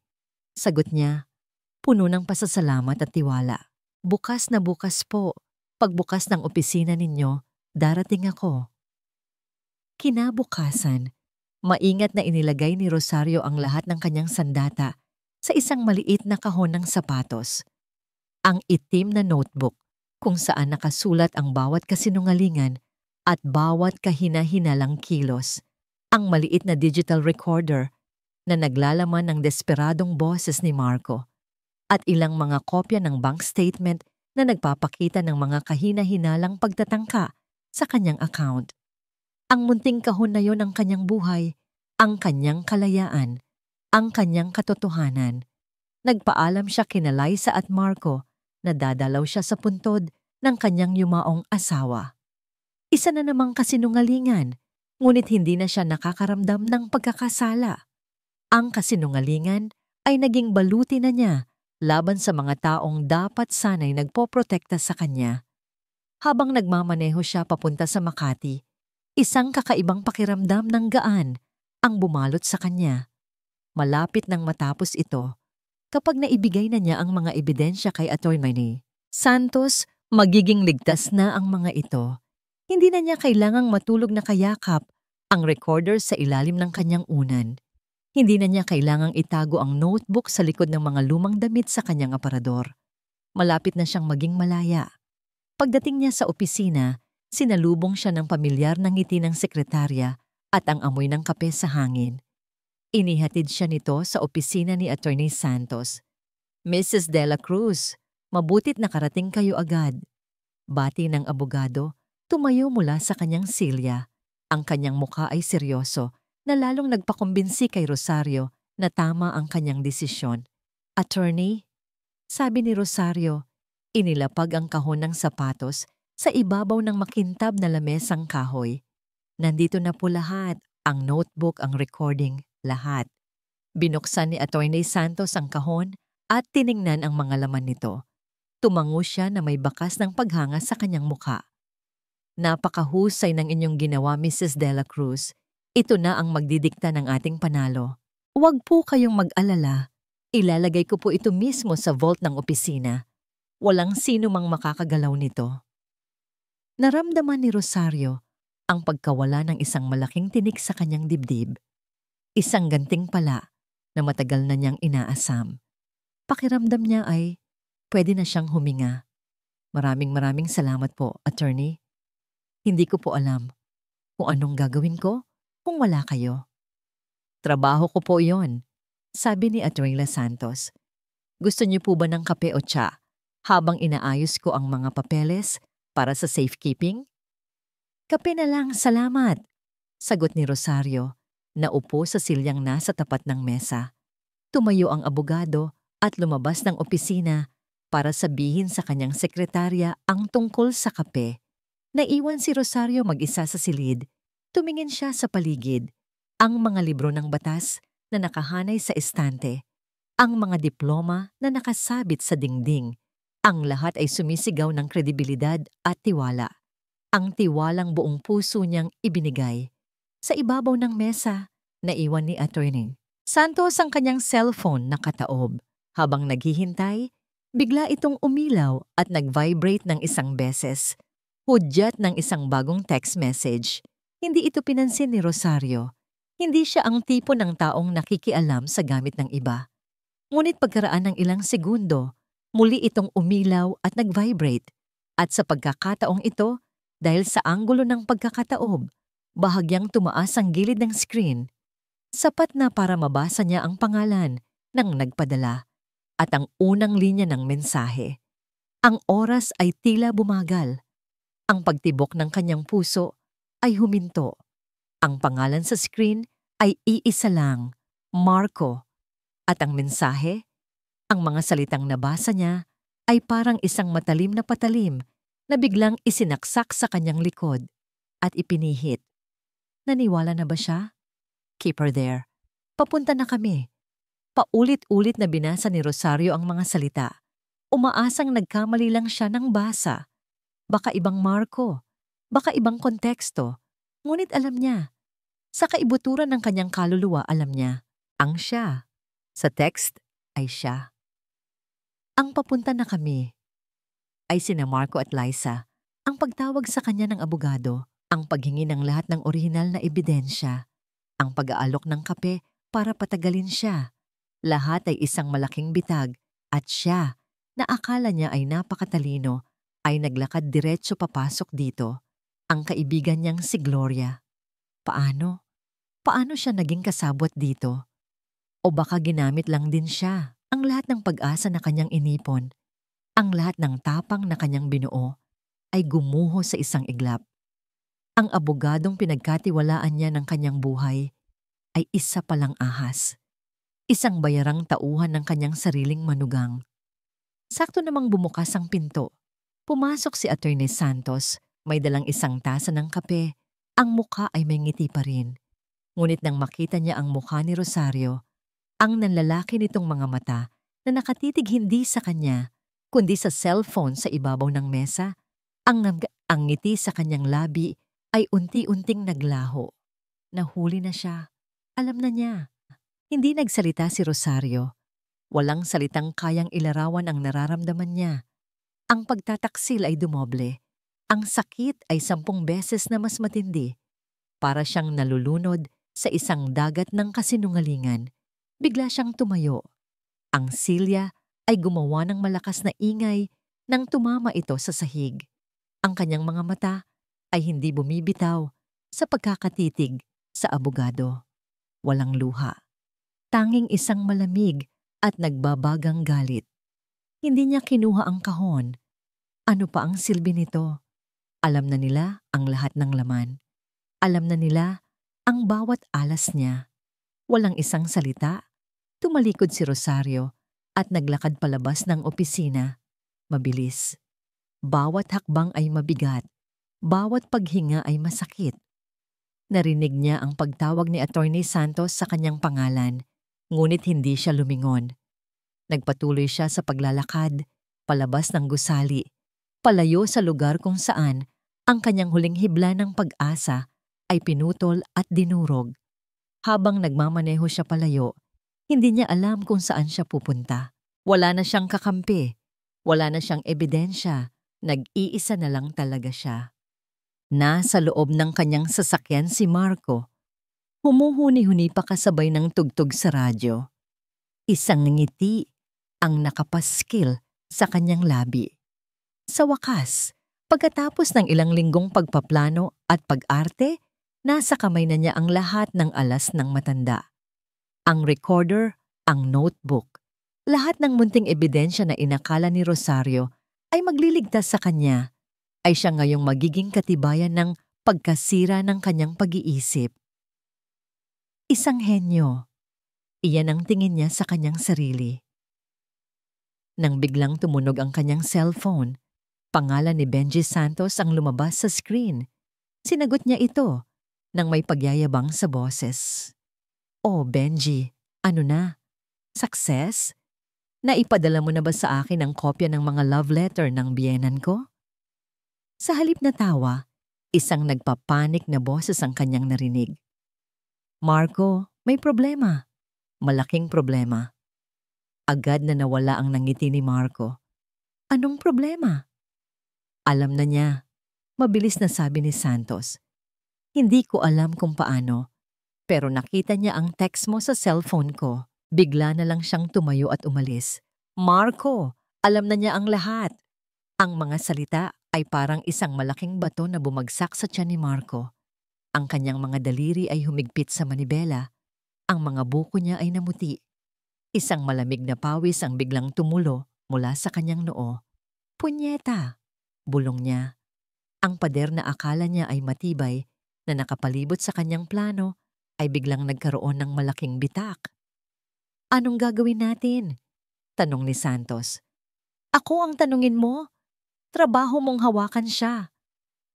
Sagot niya, puno ng pasasalamat at tiwala. Bukas na bukas po. Pagbukas ng opisina ninyo, darating ako. Kinabukasan, maingat na inilagay ni Rosario ang lahat ng kanyang sandata sa isang maliit na kahon ng sapatos. Ang itim na notebook kung saan nakasulat ang bawat kasinungalingan at bawat kahina-hinalang kilos. Ang maliit na digital recorder na naglalaman ng desperadong boses ni Marco at ilang mga kopya ng bank statement na nagpapakita ng mga kahina-hinalang pagtatangka sa kanyang account. Ang munting kahon na yon ang kanyang buhay, ang kanyang kalayaan, ang kanyang katotohanan. Nagpaalam siya kina Liza at Marco na dadalaw siya sa puntod ng kanyang yumaong asawa. Isa na namang kasinungalingan, ngunit hindi na siya nakakaramdam ng pagkakasala. Ang kasinungalingan ay naging baluti na niya laban sa mga taong dapat sana'y nagpoprotekta sa kanya. Habang nagmamaneho siya papunta sa Makati, isang kakaibang pakiramdam ng gaan ang bumalot sa kanya. Malapit nang matapos ito, kapag naibigay na niya ang mga ebidensya kay Atty. Santos, magiging ligtas na ang mga ito. Hindi na niya kailangang matulog na kayakap ang recorder sa ilalim ng kanyang unan. Hindi na niya kailangang itago ang notebook sa likod ng mga lumang damit sa kanyang aparador. Malapit na siyang maging malaya. Pagdating niya sa opisina, sinalubong siya ng pamilyar na ngiti ng sekretarya at ang amoy ng kape sa hangin. Inihatid siya nito sa opisina ni Atty. Santos. Mrs. De La Cruz, mabutit nakarating kayo agad. Bati ng abogado, tumayo mula sa kanyang silya. Ang kanyang mukha ay seryoso na lalong nagpakumbinsi kay Rosario na tama ang kanyang desisyon. Attorney, sabi ni Rosario, inilapag ang kahon ng sapatos sa ibabaw ng makintab na lamesang kahoy. Nandito na po lahat, ang notebook, ang recording, lahat. Binuksan ni Atty. Santos ang kahon at tiningnan ang mga laman nito. Tumango siya na may bakas ng paghanga sa kanyang mukha. Napakahusay ng inyong ginawa, Mrs. De La Cruz. Ito na ang magdidikta ng ating panalo. Huwag po kayong mag-alala. Ilalagay ko po ito mismo sa vault ng opisina. Walang sino mang makakagalaw nito. Naramdaman ni Rosario ang pagkawala ng isang malaking tinik sa kanyang dibdib. Isang ganting pala na matagal na niyang inaasam. Pakiramdam niya ay pwede na siyang huminga. Maraming salamat po, attorney. Hindi ko po alam kung anong gagawin ko kung wala kayo. Trabaho ko po yon, sabi ni Atty. Santos. Gusto niyo po ba ng kape o tsa habang inaayos ko ang mga papeles para sa safekeeping? Kape na lang, salamat, sagot ni Rosario, na upo sa silyang nasa tapat ng mesa. Tumayo ang abogado at lumabas ng opisina para sabihin sa kanyang sekretarya ang tungkol sa kape. Naiwan si Rosario mag-isa sa silid. Tumingin siya sa paligid, ang mga libro ng batas na nakahanay sa estante, ang mga diploma na nakasabit sa dingding. Ang lahat ay sumisigaw ng kredibilidad at tiwala. Ang tiwalang buong puso niyang ibinigay. Sa ibabaw ng mesa, naiwan ni Atty. Santos ang kanyang cellphone nakataob. Habang naghihintay, bigla itong umilaw at nag-vibrate ng isang beses. Hudyat ng isang bagong text message. Hindi ito pinansin ni Rosario. Hindi siya ang tipo ng taong nakikialam sa gamit ng iba. Ngunit pagkaraan ng ilang segundo, muli itong umilaw at nag-vibrate. At sa pagkakataong ito, dahil sa anggulo ng pagkakataob, bahagyang tumaas ang gilid ng screen. Sapat na para mabasa niya ang pangalan ng nagpadala at ang unang linya ng mensahe. Ang oras ay tila bumagal. Ang pagtibok ng kanyang puso ay huminto. Ang pangalan sa screen ay iisa lang, Marco. At ang mensahe, ang mga salitang nabasa niya ay parang isang matalim na patalim na biglang isinaksak sa kanyang likod at ipinihit. Naniwala na ba siya? Keep her there. Papunta na kami. Paulit-ulit na binasa ni Rosario ang mga salita. Umaasang nagkamali lang siya ng basa. Baka ibang Marco. Baka ibang konteksto, ngunit alam niya. Sa kaibuturan ng kanyang kaluluwa, alam niya. Ang siya. Sa text ay siya. Ang papunta na kami ay sina Marco at Liza. Ang pagtawag sa kanya ng abogado, ang paghingi ng lahat ng orihinal na ebidensya, ang pag-aalok ng kape para patagalin siya. Lahat ay isang malaking bitag at siya, na akala niya ay napakatalino, ay naglakad diretso papasok dito. Ang kaibigan niyang si Gloria. Paano? Paano siya naging kasabwat dito? O baka ginamit lang din siya ang lahat ng pag-asa na kanyang inipon, ang lahat ng tapang na kanyang binuo, ay gumuho sa isang iglap. Ang abogadong pinagkatiwalaan niya ng kanyang buhay ay isa palang ahas. Isang bayarang tauhan ng kanyang sariling manugang. Sakto namang bumukas ang pinto. Pumasok si Attorney Santos, may dalang isang tasa ng kape. Ang mukha ay may ngiti pa rin. Ngunit nang makita niya ang mukha ni Rosario, ang nanlalaki nitong mga mata na nakatitig hindi sa kanya, kundi sa cellphone sa ibabaw ng mesa, ang ngiti sa kanyang labi ay unti-unting naglaho. Nahuli na siya. Alam na niya. Hindi nagsalita si Rosario. Walang salitang kayang ilarawan ang nararamdaman niya. Ang pagtataksil ay dumoble. Ang sakit ay 10 beses na mas matindi. Para siyang nalulunod sa isang dagat ng kasinungalingan. Bigla siyang tumayo. Ang silya ay gumawa ng malakas na ingay nang tumama ito sa sahig. Ang kanyang mga mata ay hindi bumibitaw sa pagkakatitig sa abogado. Walang luha. Tanging isang malamig at nagbabagang galit. Hindi niya kinuha ang kahon. Ano pa ang silbi nito? Alam na nila ang lahat ng laman. Alam na nila ang bawat alas niya. Walang isang salita. Tumalikod si Rosario at naglakad palabas ng opisina. Mabilis. Bawat hakbang ay mabigat. Bawat paghinga ay masakit. Narinig niya ang pagtawag ni Attorney Santos sa kanyang pangalan, ngunit hindi siya lumingon. Nagpatuloy siya sa paglalakad, palabas ng gusali, palayo sa lugar kung saan ang kanyang huling hibla ng pag-asa ay pinutol at dinurog. Habang nagmamaneho siya palayo, hindi niya alam kung saan siya pupunta. Wala na siyang kakampi, wala na siyang ebidensya, nag-iisa na lang talaga siya. Nasa loob ng kanyang sasakyan si Marco. Humuhuni-huni pa kasabay ng tugtog sa radyo. Isang ngiti ang nakapaskil sa kanyang labi. Sa wakas, pagkatapos ng ilang linggong pagpaplano at pag-arte, nasa kamay na niya ang lahat ng alas ng matanda. Ang recorder, ang notebook, lahat ng munting ebidensya na inakala ni Rosario ay magliligtas sa kanya, ay siya ngayong magiging katibayan ng pagkasira ng kanyang pag-iisip. Isang henyo. Iyan ang tingin niya sa kanyang sarili. Nang biglang tumunog ang kanyang cellphone, pangalan ni Benji Santos ang lumabas sa screen. Sinagot niya ito nang may pagyayabang sa boses. Oh, Benji, ano na? Success? Naipadala mo na ba sa akin ang kopya ng mga love letter ng biyenan ko? Sa halip na tawa, isang nagpapanik na boses ang kanyang narinig. Marco, may problema. Malaking problema. Agad na nawala ang nangiti ni Marco. Anong problema? Alam na niya. Mabilis na sabi ni Santos. Hindi ko alam kung paano, pero nakita niya ang text mo sa cellphone ko. Bigla na lang siyang tumayo at umalis. Marco, alam na niya ang lahat. Ang mga salita ay parang isang malaking bato na bumagsak sa tiyan ni Marco. Ang kanyang mga daliri ay humigpit sa manibela. Ang mga buko niya ay namuti. Isang malamig na pawis ang biglang tumulo mula sa kanyang noo. Punyeta! Bulong niya. Ang pader na akala niya ay matibay na nakapalibot sa kanyang plano ay biglang nagkaroon ng malaking bitak. Anong gagawin natin? Tanong ni Santos. Ako ang tanungin mo? Trabaho mong hawakan siya.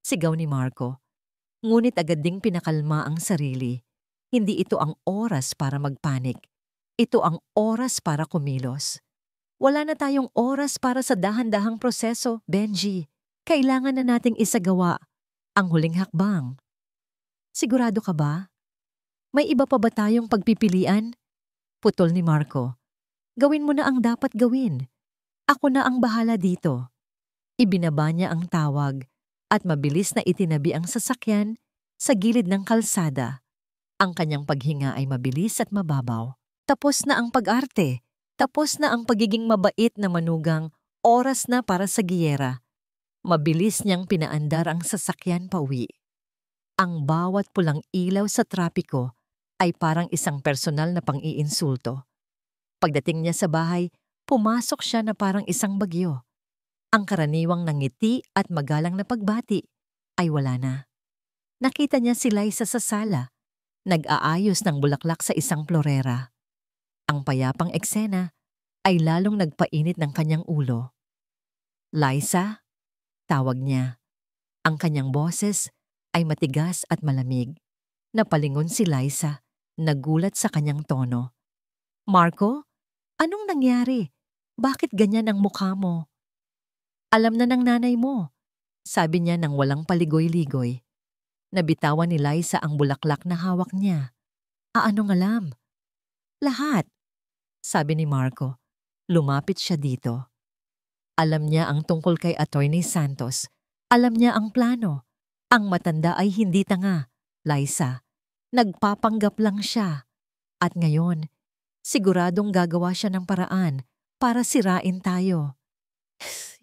Sigaw ni Marco. Ngunit agad ding pinakalma ang sarili. Hindi ito ang oras para magpanik. Ito ang oras para kumilos. Wala na tayong oras para sa dahan-dahang proseso, Benji. Kailangan na nating isagawa ang huling hakbang. Sigurado ka ba? May iba pa ba tayong pagpipilian? Putol ni Marco. Gawin mo na ang dapat gawin. Ako na ang bahala dito. Ibinaba niya ang tawag at mabilis na itinabi ang sasakyan sa gilid ng kalsada. Ang kanyang paghinga ay mabilis at mababaw. Tapos na ang pag-arte. Tapos na ang pagiging mabait na manugang. Oras na para sa giyera. Mabilis niyang pinaandar ang sasakyan pauwi. Ang bawat pulang ilaw sa trapiko ay parang isang personal na pang-iinsulto. Pagdating niya sa bahay, pumasok siya na parang isang bagyo. Ang karaniwang nangiti at magalang na pagbati ay wala na. Nakita niya si Liza sa sala, nag-aayos ng bulaklak sa isang florera. Ang payapang eksena ay lalong nagpainit ng kanyang ulo. Liza, tawag niya. Ang kanyang boses ay matigas at malamig. Napalingon si Liza, nagulat sa kanyang tono. Marco, anong nangyari? Bakit ganyan ang mukha mo? Alam na ng nanay mo, sabi niya nang walang paligoy-ligoy. Nabitawan ni Liza ang bulaklak na hawak niya. Anong alam? Lahat, sabi ni Marco. Lumapit siya dito. Alam niya ang tungkol kay Attorney Santos. Alam niya ang plano. Ang matanda ay hindi tanga, Liza. Nagpapanggap lang siya. At ngayon, siguradong gagawa siya ng paraan para sirain tayo.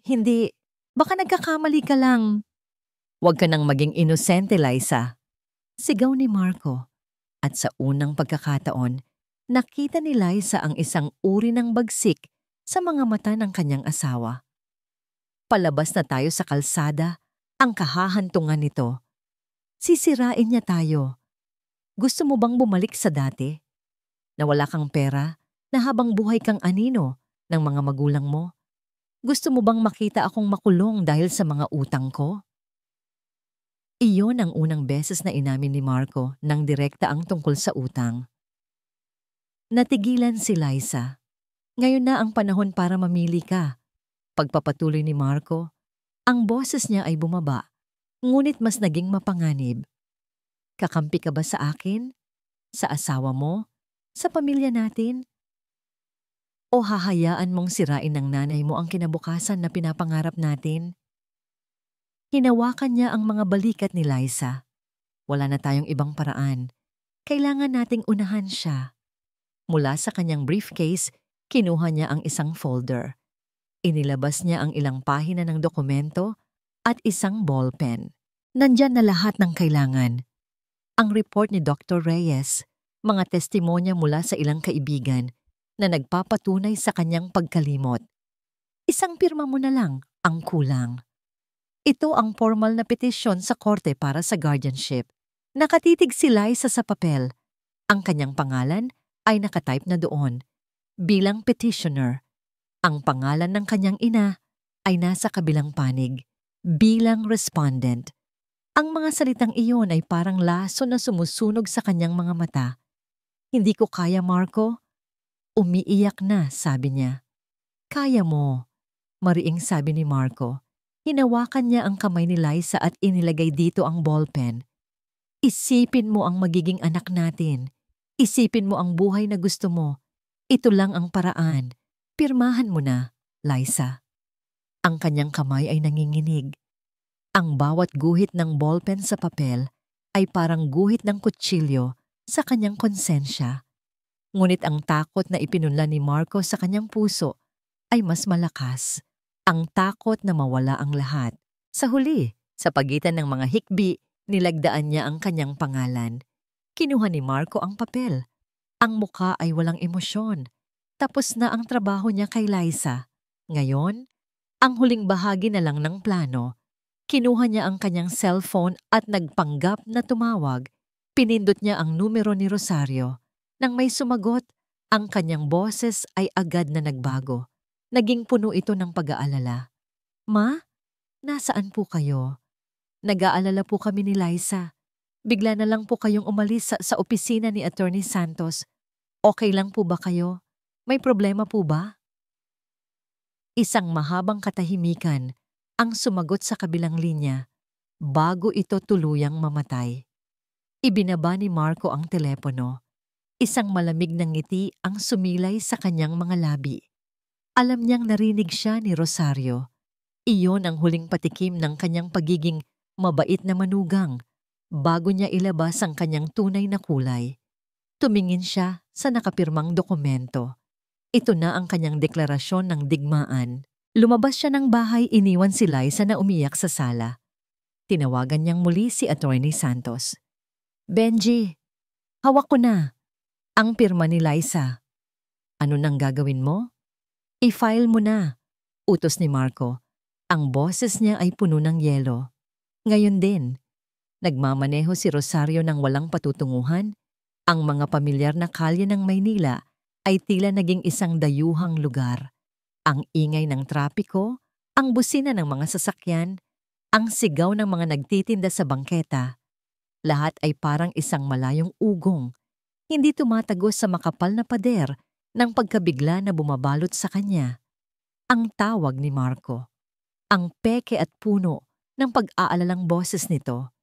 Hindi, baka nagkakamali ka lang. Huwag ka nang maging inosente, Liza. Sigaw ni Marco. At sa unang pagkakataon, nakita ni Liza ang isang uri ng bagsik sa mga mata ng kanyang asawa. Palabas na tayo sa kalsada, ang kahahantungan nito. Sisirain niya tayo. Gusto mo bang bumalik sa dati? Na wala kang pera, na habang buhay kang anino ng mga magulang mo? Gusto mo bang makita akong makulong dahil sa mga utang ko? Iyon ang unang beses na inamin ni Marco nang direkta ang tungkol sa utang. Natigilan si Liza. Ngayon na ang panahon para mamili ka. Pagpapatuloy ni Marco, ang boses niya ay bumaba, ngunit mas naging mapanganib. Kakampi ka ba sa akin? Sa asawa mo? Sa pamilya natin? O hahayaan mong sirain ng nanay mo ang kinabukasan na pinapangarap natin? Hinawakan niya ang mga balikat ni Liza. Wala na tayong ibang paraan. Kailangan nating unahan siya. Mula sa kanyang briefcase, kinuha niya ang isang folder. Inilabas niya ang ilang pahina ng dokumento at isang ballpen. Nandyan na lahat ng kailangan. Ang report ni Dr. Reyes, mga testimonya mula sa ilang kaibigan na nagpapatunay sa kanyang pagkalimot. Isang pirma mo na lang ang kulang. Ito ang formal na petisyon sa korte para sa guardianship. Nakatitig si Liza sa papel. Ang kanyang pangalan ay nakatype na doon. Bilang petitioner, ang pangalan ng kanyang ina ay nasa kabilang panig. Bilang respondent. Ang mga salitang iyon ay parang laso na sumusunog sa kanyang mga mata. Hindi ko kaya, Marco. Umiiyak na, sabi niya. Kaya mo, mariing sabi ni Marco. Hinawakan niya ang kamay ni Liza at inilagay dito ang ballpen. Isipin mo ang magiging anak natin. Isipin mo ang buhay na gusto mo. Ito lang ang paraan. Pirmahan mo na, Liza. Ang kanyang kamay ay nanginginig. Ang bawat guhit ng ballpen sa papel ay parang guhit ng kutsilyo sa kanyang konsensya. Ngunit ang takot na ipinunla ni Marco sa kanyang puso ay mas malakas. Ang takot na mawala ang lahat. Sa huli, sa pagitan ng mga hikbi, nilagdaan niya ang kanyang pangalan. Kinuha ni Marco ang papel. Ang mukha ay walang emosyon. Tapos na ang trabaho niya kay Liza. Ngayon, ang huling bahagi na lang ng plano. Kinuha niya ang kanyang cellphone at nagpanggap na tumawag. Pinindot niya ang numero ni Rosario. Nang may sumagot, ang kanyang boses ay agad na nagbago. Naging puno ito ng pag-aalala. Ma, nasaan po kayo? Nag-aalala po kami ni Liza. Bigla na lang po kayong umalis sa opisina ni Attorney Santos. Okay lang po ba kayo? May problema po ba? Isang mahabang katahimikan ang sumagot sa kabilang linya bago ito tuluyang mamatay. Ibinaba ni Marco ang telepono. Isang malamig na ngiti ang sumilay sa kanyang mga labi. Alam niyang narinig siya ni Rosario. Iyon ang huling patikim ng kanyang pagiging mabait na manugang bago niya ilabas ang kanyang tunay na kulay. Tumingin siya sa nakapirmang dokumento. Ito na ang kanyang deklarasyon ng digmaan. Lumabas siya ng bahay, iniwan si Liza na umiyak sa sala. Tinawagan niyang muli si Attorney Santos. Benji, hawak ko na ang pirma ni Liza. Ano nang gagawin mo? I-file mo na, utos ni Marco. Ang boses niya ay puno ng yelo. Ngayon din, nagmamaneho si Rosario ng walang patutunguhan. Ang mga pamilyar na kalye ng Maynila ay tila naging isang dayuhang lugar. Ang ingay ng trapiko, ang busina ng mga sasakyan, ang sigaw ng mga nagtitinda sa bangketa. Lahat ay parang isang malayong ugong, hindi tumatagos sa makapal na pader ng pagkabigla na bumabalot sa kanya. Ang tawag ni Marco, ang peke at puno ng pag-aalalang boses nito,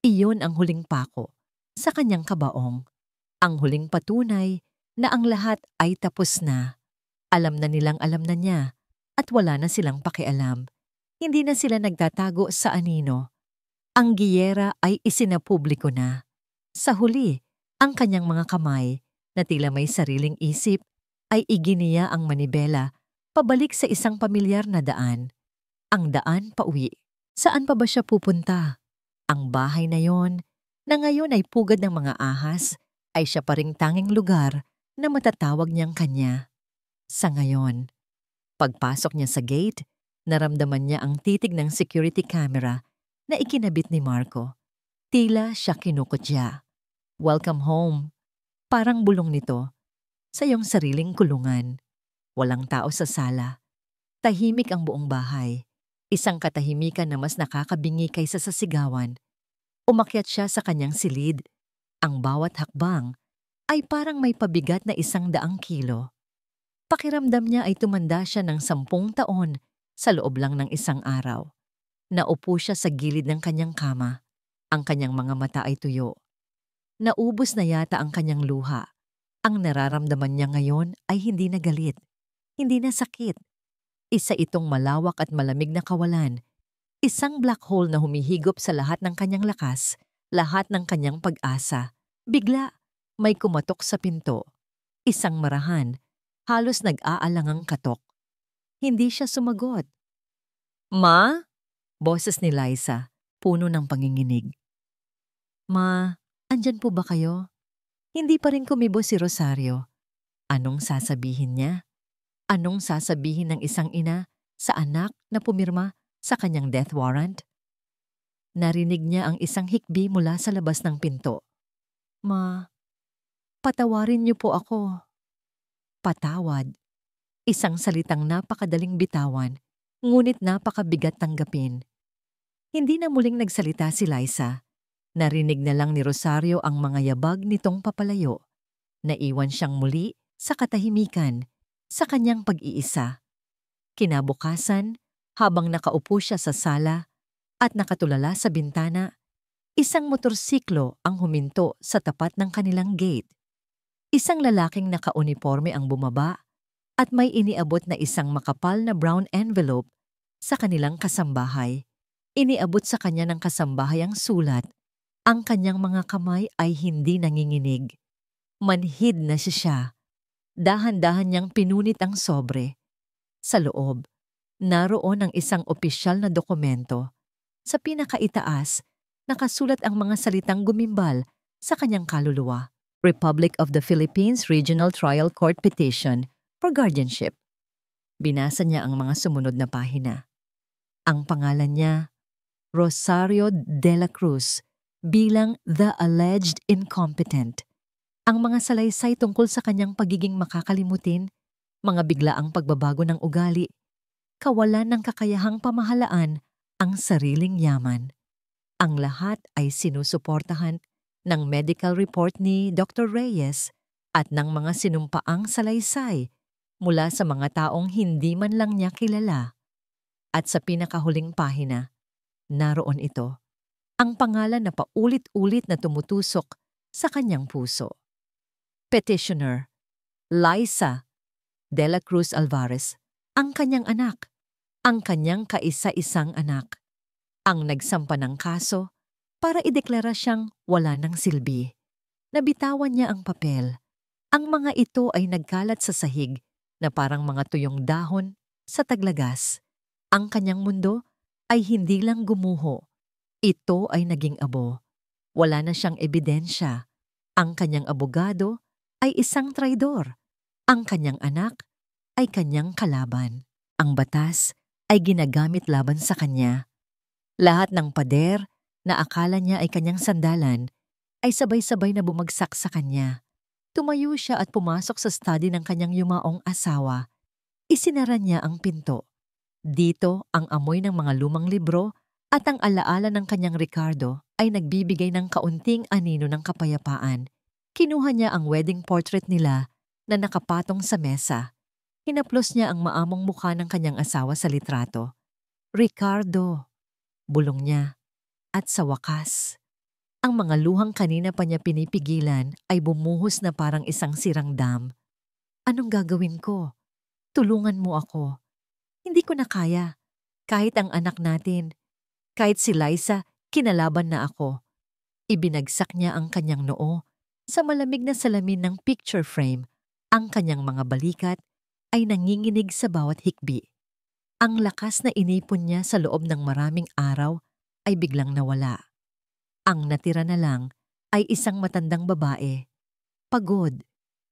iyon ang huling pako sa kanyang kabaong. Ang huling patunay na ang lahat ay tapos na. Alam na nilang alam na niya at wala na silang pakialam. Hindi na sila nagtatago sa anino. Ang giyera ay isinapubliko na. Sa huli, ang kanyang mga kamay na tila may sariling isip ay iginiya ang manibela pabalik sa isang pamilyar na daan. Ang daan pauwi. Saan pa ba siya pupunta? Ang bahay na yon, na ngayon ay pugad ng mga ahas, ay siya pa ring tanging lugar na matatawag niyang kanya. Sa ngayon, pagpasok niya sa gate, naramdaman niya ang titig ng security camera na ikinabit ni Marco. Tila siya kinukutya. Welcome home. Parang bulong nito sa iyong sariling kulungan. Walang tao sa sala. Tahimik ang buong bahay. Isang katahimikan na mas nakakabingi kaysa sa sigawan. Umakyat siya sa kanyang silid. Ang bawat hakbang ay parang may pabigat na 100 kilo. Pakiramdam niya ay tumanda siya ng 10 taon sa loob lang ng isang araw. Naupo siya sa gilid ng kanyang kama. Ang kanyang mga mata ay tuyo. Naubos na yata ang kanyang luha. Ang nararamdaman niya ngayon ay hindi na galit, hindi na sakit. Isa itong malawak at malamig na kawalan. Isang black hole na humihigop sa lahat ng kanyang lakas, lahat ng kanyang pag-asa. Bigla, may kumatok sa pinto. Isang marahan, halos nag-aalangang katok. Hindi siya sumagot. Ma? Boses ni Liza, puno ng panginginig. Ma, andyan po ba kayo? Hindi pa rin kumibo si Rosario. Anong sasabihin niya? Anong sasabihin ng isang ina sa anak na pumirma sa kanyang death warrant? Narinig niya ang isang hikbi mula sa labas ng pinto. Ma, patawarin niyo po ako. Patawad. Isang salitang napakadaling bitawan, ngunit napakabigat tanggapin. Hindi na muling nagsalita si Liza. Narinig na lang ni Rosario ang mga yabag nitong papalayo. Naiwan siyang muli sa katahimikan, sa kanyang pag-iisa. Kinabukasan, habang nakaupo siya sa sala at nakatulala sa bintana, isang motorsiklo ang huminto sa tapat ng kanilang gate. Isang lalaking nakauniforme ang bumaba at may iniabot na isang makapal na brown envelope sa kanilang kasambahay. Iniabot sa kanya ng kasambahay ang sulat. Ang kanyang mga kamay ay hindi nanginginig. Manhid na siya. Dahan-dahan niyang pinunit ang sobre. Sa loob, naroon ang isang opisyal na dokumento. Sa pinakaitaas, nakasulat ang mga salitang gumimbal sa kanyang kaluluwa. Republic of the Philippines Regional Trial Court Petition for Guardianship. Binasa niya ang mga sumunod na pahina. Ang pangalan niya, Rosario de la Cruz, bilang the alleged incompetent. Ang mga salaysay tungkol sa kanyang pagiging makakalimutin, mga biglaang pagbabago ng ugali, kawalan ng kakayahang pamahalaan ang sariling yaman. Ang lahat ay sinusuportahan ng medical report ni Dr. Reyes at ng mga sinumpaang salaysay mula sa mga taong hindi man lang niya kilala. At sa pinakahuling pahina, naroon ito. Ang pangalan na paulit-ulit na tumutusok sa kanyang puso. Petitioner, Liza de la Cruz Alvarez, ang kanyang anak, ang kanyang kaisa-isang anak, ang nagsampa ng kaso para ideklara siyang wala ng silbi. Nabitawan niya ang papel. Ang mga ito ay nagkalat sa sahig na parang mga tuyong dahon sa taglagas. Ang kanyang mundo ay hindi lang gumuho. Ito ay naging abo. Wala na siyang ebidensya. Ang kanyang abogado ay isang traidor. Ang kanyang anak ay kanyang kalaban. Ang batas ay ginagamit laban sa kanya. Lahat ng pader na akala niya ay kanyang sandalan ay sabay-sabay na bumagsak sa kanya. Tumayo siya at pumasok sa study ng kanyang yumaong asawa. Isinara niya ang pinto. Dito ang amoy ng mga lumang libro at ang alaala ng kanyang Ricardo ay nagbibigay ng kaunting anino ng kapayapaan. Kinuha niya ang wedding portrait nila na nakapatong sa mesa. Hinaplos niya ang maamong mukha ng kanyang asawa sa litrato. Ricardo, bulong niya. At sa wakas, ang mga luhang kanina pa niya pinipigilan ay bumuhos na parang isang sirang dam. Anong gagawin ko? Tulungan mo ako. Hindi ko na kaya. Kahit ang anak natin. Kahit si Liza, kinalaban na ako. Ibinagsak niya ang kanyang noo sa malamig na salamin ng picture frame. Ang kanyang mga balikat ay nanginginig sa bawat hikbi. Ang lakas na inipon niya sa loob ng maraming araw ay biglang nawala. Ang natira na lang ay isang matandang babae. Pagod,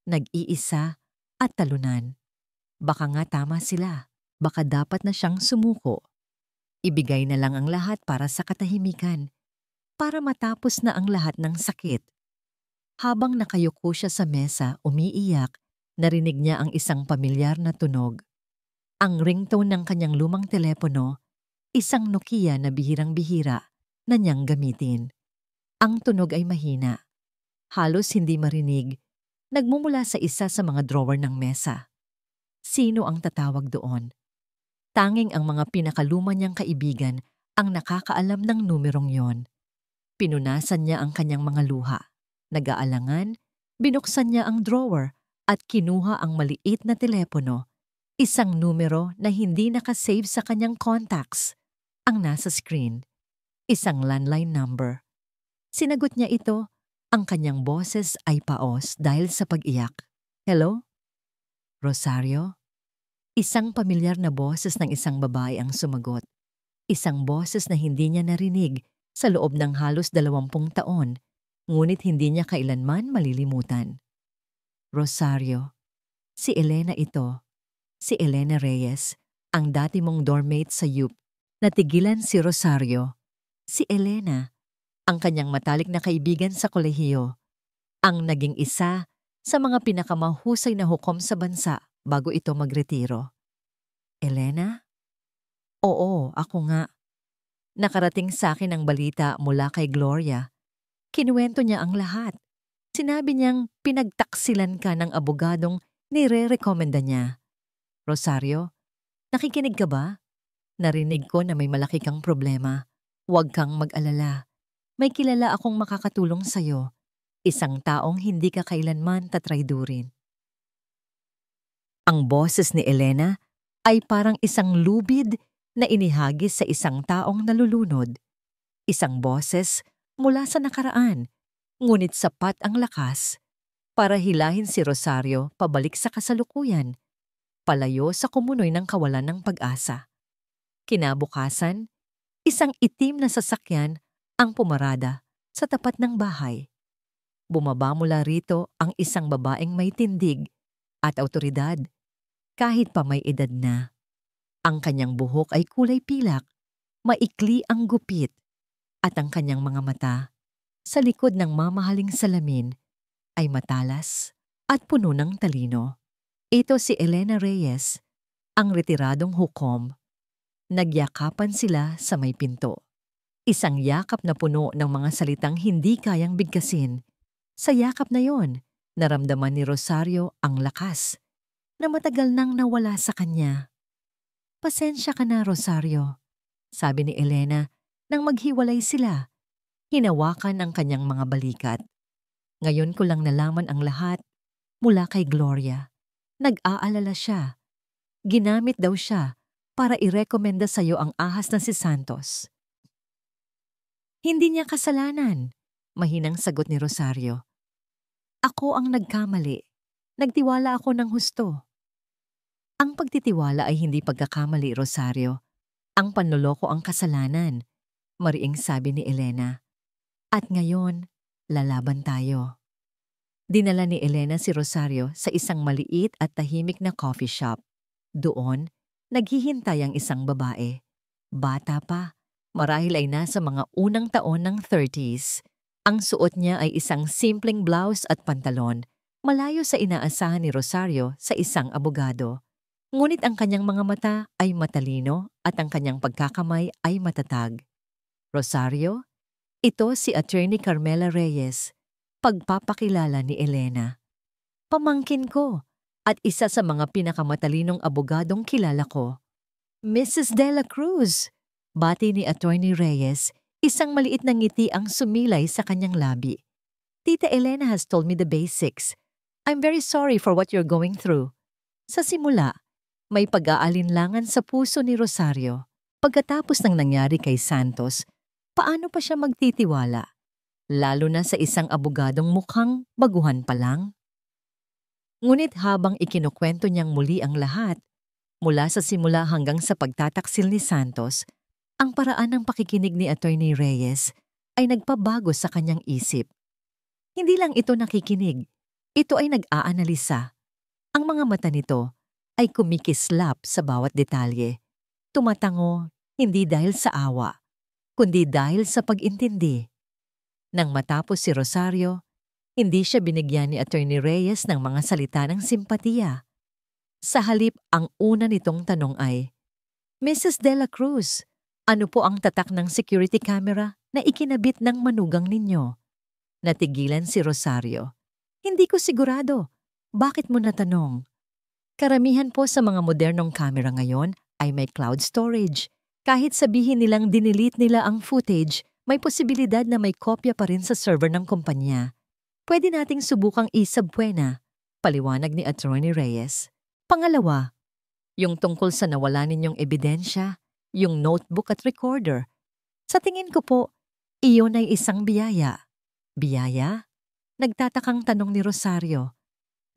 nag-iisa at talunan. Baka nga tama sila. Baka dapat na siyang sumuko. Ibigay na lang ang lahat para sa katahimikan. Para matapos na ang lahat ng sakit. Habang nakayuko siya sa mesa, umiiyak, narinig niya ang isang pamilyar na tunog. Ang ringtone ng kanyang lumang telepono, isang Nokia na bihirang-bihira na niyang gamitin. Ang tunog ay mahina. Halos hindi marinig. Nagmumula sa isa sa mga drawer ng mesa. Sino ang tatawag doon? Tanging ang mga pinakaluma niyang kaibigan ang nakakaalam ng numerong yon. Pinunasan niya ang kanyang mga luha. Nag-aalangan, binuksan niya ang drawer at kinuha ang maliit na telepono. Isang numero na hindi nakasave sa kanyang contacts. Ang nasa screen. Isang landline number. Sinagot niya ito, ang kanyang boses ay paos dahil sa pag-iyak. Hello? Rosario? Isang pamilyar na boses ng isang babae ang sumagot. Isang boses na hindi niya narinig sa loob ng halos 20 taon, ngunit hindi niya kailanman malilimutan. Rosario. Si Elena ito. Si Elena Reyes, ang dati mong dormmate sa UP. Natigilan si Rosario. Si Elena, ang kanyang matalik na kaibigan sa kolehiyo, ang naging isa sa mga pinakamahusay na hukom sa bansa bago ito magretiro. Elena? Oo, ako nga. Nakarating sa akin ang balita mula kay Gloria. Kinuwento niya ang lahat. Sinabi niyang pinagtaksilan ka ng abogadong nire-rekomenda niya. Rosario, nakikinig ka ba? Narinig ko na may malaki kang problema. Huwag kang mag-alala. May kilala akong makakatulong sa'yo. Isang taong hindi ka kailanman tatraydurin. Ang boses ni Elena ay parang isang lubid na inihagis sa isang taong nalulunod. Isang boses mula sa nakaraan, ngunit sapat ang lakas para hilahin si Rosario pabalik sa kasalukuyan, palayo sa kumunoy ng kawalan ng pag-asa. Kinabukasan, isang itim na sasakyan ang pumarada sa tapat ng bahay. Bumaba mula rito ang isang babaeng may tindig at awtoridad, kahit pa may edad na. Ang kanyang buhok ay kulay pilak, maikli ang gupit, at ang kanyang mga mata, sa likod ng mamahaling salamin, ay matalas at puno ng talino. Ito si Elena Reyes, ang retiradong hukom. Nagyakapan sila sa may pinto. Isang yakap na puno ng mga salitang hindi kayang bigkasin. Sa yakap na yon, naramdaman ni Rosario ang lakas na matagal nang nawala sa kanya. Pasensya ka na, Rosario, sabi ni Elena nang maghiwalay sila. Hinawakan ang kanyang mga balikat. Ngayon ko lang nalaman ang lahat. mula kay Gloria. Nag-aalala siya. Ginamit daw siya para irekomenda sa'yo ang ahas na si Santos. Hindi niya kasalanan, mahinang sagot ni Rosario. Ako ang nagkamali. Nagtiwala ako ng husto. Ang pagtitiwala ay hindi pagkakamali, Rosario. Ang panloloko ang kasalanan, mariing sabi ni Elena. At ngayon, lalaban tayo. Dinala ni Elena si Rosario sa isang maliit at tahimik na coffee shop. Doon, naghihintay ang isang babae. Bata pa, marahil ay nasa mga unang taon ng 30s. Ang suot niya ay isang simpleng blouse at pantalon, malayo sa inaasahan ni Rosario sa isang abogado. Ngunit ang kanyang mga mata ay matalino at ang kanyang pagkakamay ay matatag. Rosario, ito si Attorney Carmela Reyes, pagpapakilala ni Elena. Pamangkin ko at isa sa mga pinakamatalinong abogadong kilala ko. Mrs. De La Cruz, bati ni Attorney Reyes, isang maliit na ngiti ang sumilay sa kanyang labi. Tita Elena has told me the basics. I'm very sorry for what you're going through. Sa simula, may pag-aalinlangan sa puso ni Rosario. Pagkatapos ng nangyari kay Santos, paano pa siya magtitiwala? Lalo na sa isang abogadong mukhang baguhan pa lang. Ngunit habang ikinukwento niyang muli ang lahat, mula sa simula hanggang sa pagtataksil ni Santos, ang paraan ng pakikinig ni Attorney Reyes ay nagpabago sa kanyang isip. Hindi lang ito nakikinig, ito ay nag-aanalisa. Ang mga mata nito ay kumikislap sa bawat detalye. Tumatango hindi dahil sa awa, kundi dahil sa pag-intindi. Nang matapos si Rosario, hindi siya binigyan ni Attorney Reyes ng mga salita ng simpatiya. Sa halip, ang una nitong tanong ay, Mrs. De La Cruz, ano po ang tatak ng security camera na ikinabit ng manugang ninyo? Natigilan si Rosario. Hindi ko sigurado. Bakit mo natanong? Karamihan po sa mga modernong camera ngayon ay may cloud storage. Kahit sabihin nilang dinilit nila ang footage, may posibilidad na may kopya pa rin sa server ng kumpanya. Pwede nating subukang isabwena, paliwanag ni Attorney Reyes. Pangalawa, yung tungkol sa nawala ninyong ebidensya, yung notebook at recorder. Sa tingin ko po, iyon ay isang biyaya. Biyaya? Nagtatakang tanong ni Rosario.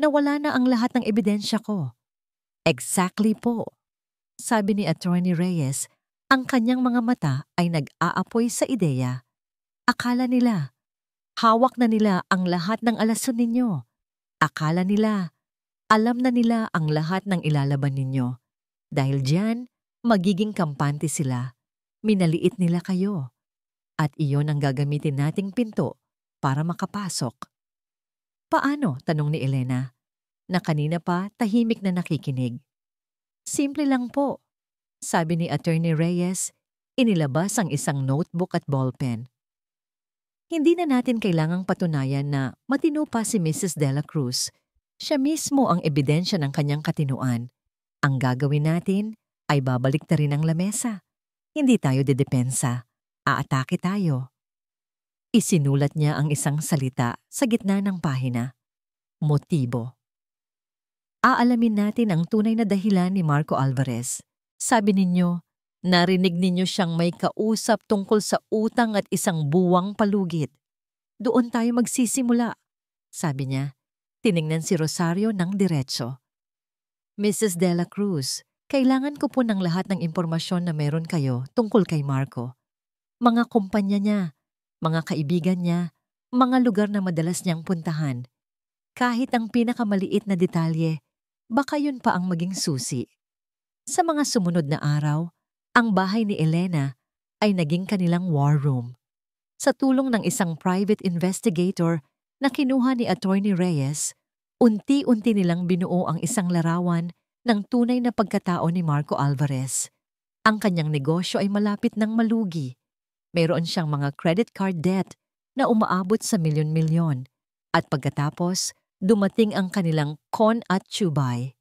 Nawala na ang lahat ng ebidensya ko. Exactly po. Sabi ni Attorney Reyes, ang kanyang mga mata ay nag-aapoy sa ideya. Akala nila, hawak na nila ang lahat ng alasun ninyo. Akala nila, alam na nila ang lahat ng ilalaban ninyo. Dahil diyan, magiging kampante sila. Minaliit nila kayo. At iyon ang gagamitin nating pinto para makapasok. Paano? Tanong ni Elena, na kanina pa tahimik na nakikinig. Simple lang po. Sabi ni Attorney Reyes, inilabas ang isang notebook at ballpen. Hindi na natin kailangang patunayan na matino pa si Mrs. De La Cruz. Siya mismo ang ebidensya ng kanyang katinuan. Ang gagawin natin ay babalik na rin ang lamesa. Hindi tayo dedepensa. Aatake tayo. Isinulat niya ang isang salita sa gitna ng pahina. Motibo. Aalamin natin ang tunay na dahilan ni Marco Alvarez. Sabi ninyo, narinig ninyo siyang may kausap tungkol sa utang at isang buwang palugit. Doon tayo magsisimula, sabi niya. Tiningnan si Rosario ng diretso. Mrs. De La Cruz, kailangan ko po ng lahat ng impormasyon na meron kayo tungkol kay Marco. Mga kumpanya niya, mga kaibigan niya, mga lugar na madalas niyang puntahan. Kahit ang pinakamaliit na detalye, baka yun pa ang maging susi. Sa mga sumunod na araw, ang bahay ni Elena ay naging kanilang war room. Sa tulong ng isang private investigator na kinuha ni Attorney Reyes, unti-unti nilang binuo ang isang larawan ng tunay na pagkatao ni Marco Alvarez. Ang kanyang negosyo ay malapit ng malugi. Mayroon siyang mga credit card debt na umaabot sa milyon-milyon. At pagkatapos, dumating ang kanilang con at chubay,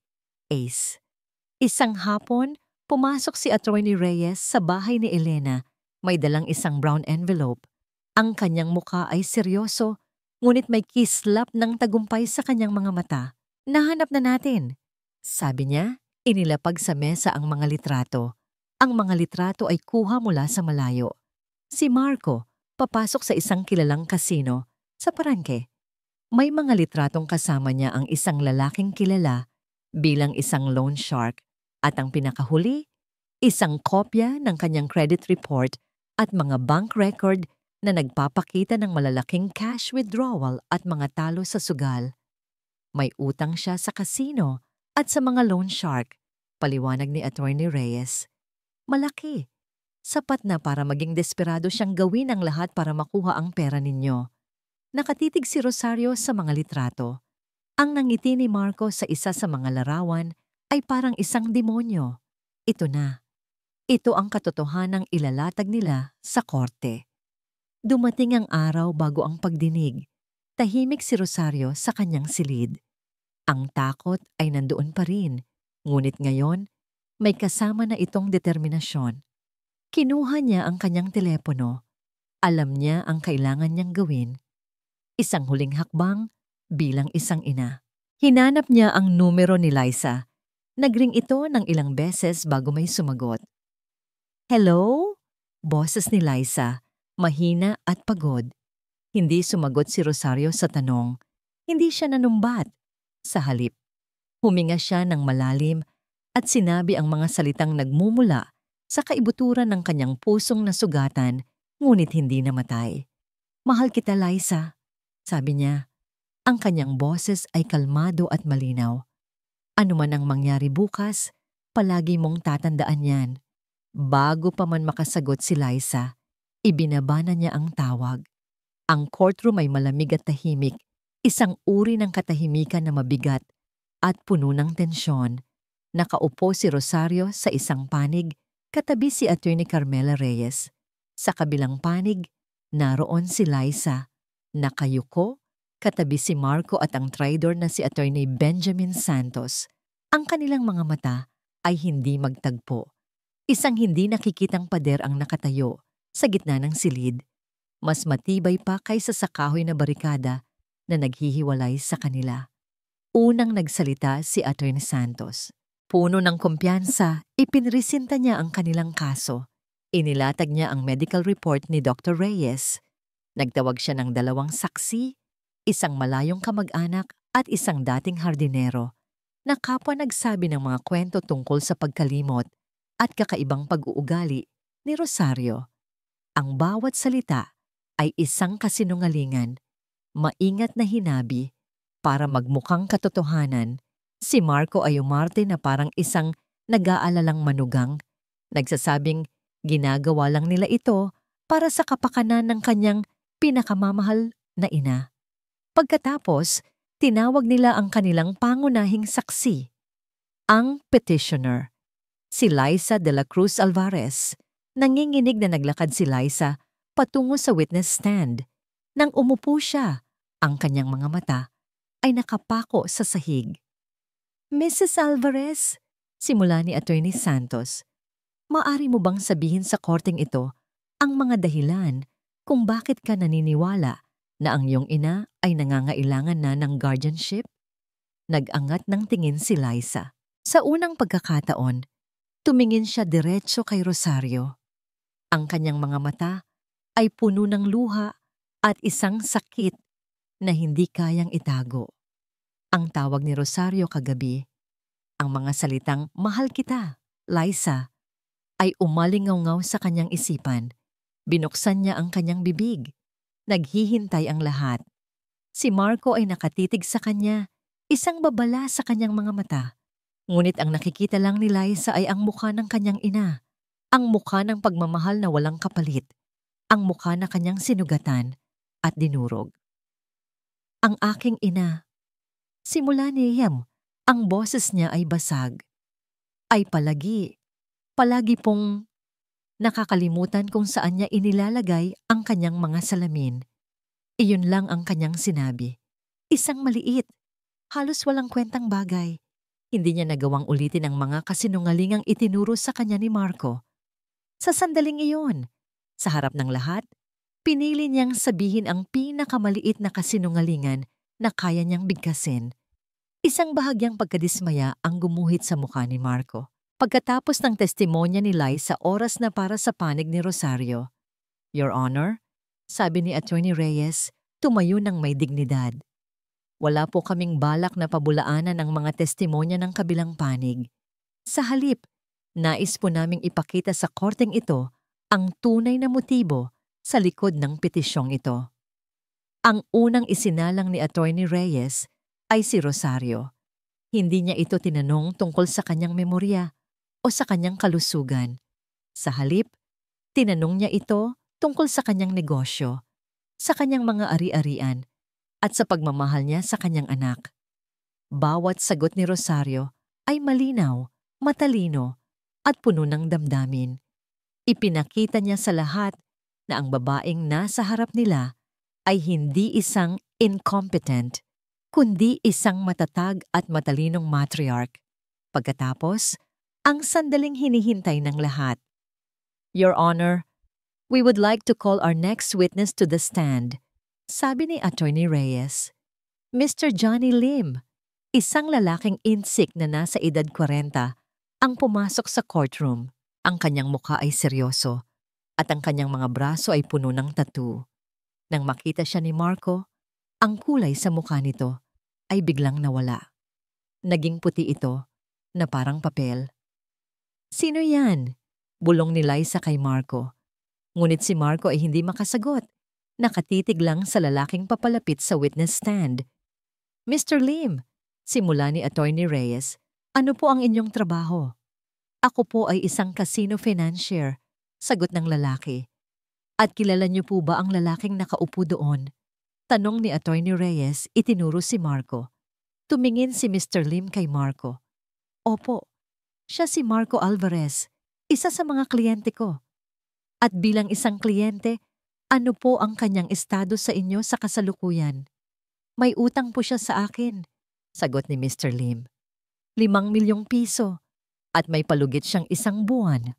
Ace. Isang hapon, pumasok si Attorney Reyes sa bahay ni Elena. May dalang isang brown envelope. Ang kanyang muka ay seryoso, ngunit may kislap ng tagumpay sa kanyang mga mata. Nahanap na natin. Sabi niya, inilapag sa mesa ang mga litrato. Ang mga litrato ay kuha mula sa malayo. Si Marco, papasok sa isang kilalang kasino sa Parangke. May mga litratong kasama niya ang isang lalaking kilala bilang isang loan shark at ang pinakahuli, isang kopya ng kanyang credit report at mga bank record na nagpapakita ng malalaking cash withdrawal at mga talo sa sugal. May utang siya sa kasino at sa mga loan shark, paliwanag ni Attorney Reyes. Malaki. Sapat na para maging desperado siyang gawin ang lahat para makuha ang pera ninyo. Nakatitig si Rosario sa mga litrato. Ang nangiti ni Marco sa isa sa mga larawan ay parang isang demonyo. Ito na. Ito ang katotohanang ilalatag nila sa korte. Dumating ang araw bago ang pagdinig. Tahimik si Rosario sa kanyang silid. Ang takot ay nandoon pa rin, ngunit ngayon, may kasama na itong determinasyon. Kinuha niya ang kanyang telepono. Alam niya ang kailangan niyang gawin. Isang huling hakbang bilang isang ina. Hinanap niya ang numero ni Liza. Nagring ito ng ilang beses bago may sumagot. Hello? Boses ni Liza, mahina at pagod. Hindi sumagot si Rosario sa tanong. Hindi siya nanumbat. Sa halip, huminga siya ng malalim at sinabi ang mga salitang nagmumula sa kaibuturan ng kanyang pusong nasugatan, ngunit hindi namatay. Mahal kita, Liza. Sabi niya, ang kanyang boses ay kalmado at malinaw. Ano man ang mangyari bukas, palagi mong tatandaan yan. Bago pa man makasagot si Liza, ibinaba na niya ang tawag. Ang courtroom ay malamig at tahimik, isang uri ng katahimikan na mabigat at puno ng tensyon. Nakaupo si Rosario sa isang panig, katabi si Attorney Carmela Reyes. Sa kabilang panig, naroon si Liza. Nakayuko, katabi si Marco at ang traidor na si Attorney Benjamin Santos. Ang kanilang mga mata ay hindi magtagpo. Isang hindi nakikitang pader ang nakatayo sa gitna ng silid. Mas matibay pa kaysa sa kahoy na barikada na naghihiwalay sa kanila. Unang nagsalita si Attorney Santos. Puno ng kumpiyansa, ipinresinta niya ang kanilang kaso. Inilatag niya ang medical report ni Dr. Reyes. Nagtawag siya ng 2 saksi, isang malayong kamag-anak at isang dating hardinero, na kapwa nagsabi ng mga kwento tungkol sa pagkalimot at kakaibang pag-uugali ni Rosario. Ang bawat salita ay isang kasinungalingan, maingat na hinabi para magmukhang katotohanan. Si Marco ay umarte na parang isang nag-aalalang manugang, nagsasabing ginagawa lang nila ito para sa kapakanan ng kanyang pinakamamahal na ina. Pagkatapos, tinawag nila ang kanilang pangunahing saksi, ang petitioner, si Liza de la Cruz Alvarez. Nanginginig na naglakad si Liza patungo sa witness stand. Nang umupo siya, ang kanyang mga mata ay nakapako sa sahig. Mrs. Alvarez, simula ni Attorney Santos, maaari mo bang sabihin sa korteng ito ang mga dahilan kung bakit ka naniniwala na ang iyong ina ay nangangailangan na ng guardianship? Nag-angat ng tingin si Liza. Sa unang pagkakataon, tumingin siya diretso kay Rosario. Ang kanyang mga mata ay puno ng luha at isang sakit na hindi kayang itago. Ang tawag ni Rosario kagabi, ang mga salitang "Mahal kita, Liza," ay umalingaw-ngaw sa kanyang isipan. Binuksan niya ang kanyang bibig. Naghihintay ang lahat. Si Marco ay nakatitig sa kanya, isang babala sa kanyang mga mata. Ngunit ang nakikita lang ni Liza ay ang mukha ng kanyang ina, ang mukha ng pagmamahal na walang kapalit, ang mukha na kanyang sinugatan at dinurog. Ang aking ina. Simula niyam, ang boses niya ay basag. Ay palagi pong nakakalimutan kung saan niya inilalagay ang kanyang mga salamin. Iyon lang ang kanyang sinabi. Isang maliit, halos walang kwentang bagay. Hindi niya nagawang ulitin ang mga kasinungalingang itinuro sa kanya ni Marco. Sa sandaling iyon, sa harap ng lahat, pinili niyang sabihin ang pinakamaliit na kasinungalingan na kaya niyang bigkasin. Isang bahagyang pagkadismaya ang gumuhit sa mukha ni Marco. Pagkatapos ng testimonya ni Lai sa oras na para sa panig ni Rosario. Your Honor, sabi ni Attorney Reyes, tumayo ng may dignidad. Wala po kaming balak na pabulaanan ang mga testimonya ng kabilang panig. Sa halip, nais po naming ipakita sa korteng ito ang tunay na motibo sa likod ng petisyong ito. Ang unang isinalang ni Attorney Reyes ay si Rosario. Hindi niya ito tinanong tungkol sa kanyang memorya o sa kanyang kalusugan. Sa halip, tinanong niya ito tungkol sa kanyang negosyo, sa kanyang mga ari-arian, at sa pagmamahal niya sa kanyang anak. Bawat sagot ni Rosario ay malinaw, matalino, at puno ng damdamin. Ipinakita niya sa lahat na ang babaeng nasa harap nila ay hindi isang incompetent, kundi isang matatag at matalinong matriarch. Pagkatapos, ang sandaling hinihintay ng lahat. Your Honor, we would like to call our next witness to the stand, sabi ni Attorney Reyes. Mr. Johnny Lim, isang lalaking insik na nasa edad 40, ang pumasok sa courtroom. Ang kanyang mukha ay seryoso at ang kanyang mga braso ay puno ng tattoo. Nang makita siya ni Marco, ang kulay sa mukha nito ay biglang nawala. Naging puti ito na parang papel. Sino yan? Bulong ni Liza kay Marco. Ngunit si Marco ay hindi makasagot. Nakatitig lang sa lalaking papalapit sa witness stand. Mr. Lim, simula ni Attorney Reyes, ano po ang inyong trabaho? Ako po ay isang casino financier, sagot ng lalaki. At kilala niyo po ba ang lalaking nakaupo doon? Tanong ni Attorney Reyes, itinuro si Marco. Tumingin si Mr. Lim kay Marco. Opo, siya si Marco Alvarez, isa sa mga kliyente ko. At bilang isang kliyente, ano po ang kanyang estado sa inyo sa kasalukuyan? May utang po siya sa akin, sagot ni Mr. Lim. 5 milyong piso at may palugit siyang 1 buwan.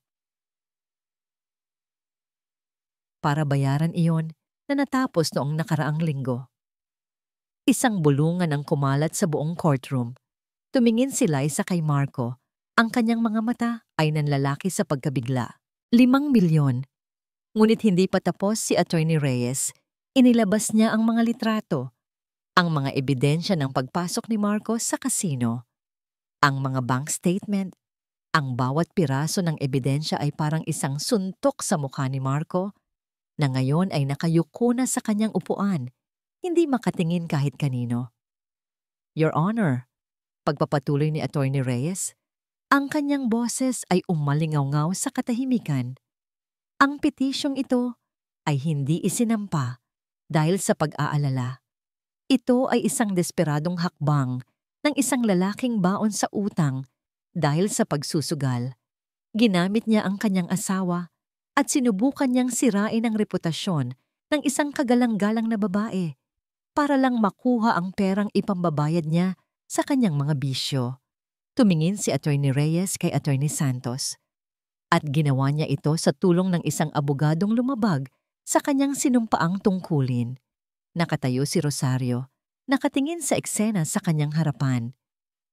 Para bayaran iyon na natapos noong nakaraang linggo. Isang bulungan ang kumalat sa buong courtroom. Tumingin si Liza kay Marco. Ang kanyang mga mata ay nanlalaki sa pagkabigla. 5 milyon. Ngunit hindi pa tapos si Attorney Reyes. Inilabas niya ang mga litrato, ang mga ebidensya ng pagpasok ni Marco sa kasino, ang mga bank statement. Ang bawat piraso ng ebidensya ay parang isang suntok sa mukha ni Marco na ngayon ay nakayuko na sa kanyang upuan, hindi makatingin kahit kanino. Your Honor, pagpapatuloy ni Attorney Reyes, ang kanyang boses ay umalingaw-ngaw sa katahimikan. Ang petisyong ito ay hindi isinampa dahil sa pag-aalala. Ito ay isang desperadong hakbang ng isang lalaking baon sa utang dahil sa pagsusugal. Ginamit niya ang kanyang asawa at sinubukan niyang sirain ang reputasyon ng isang kagalang-galang na babae para lang makuha ang perang ipambabayad niya sa kanyang mga bisyo. Tumingin si Attorney Reyes kay Attorney Santos at ginawa niya ito sa tulong ng isang abogadong lumabag sa kanyang sinumpaang tungkulin. Nakatayo si Rosario, nakatingin sa eksena sa kanyang harapan.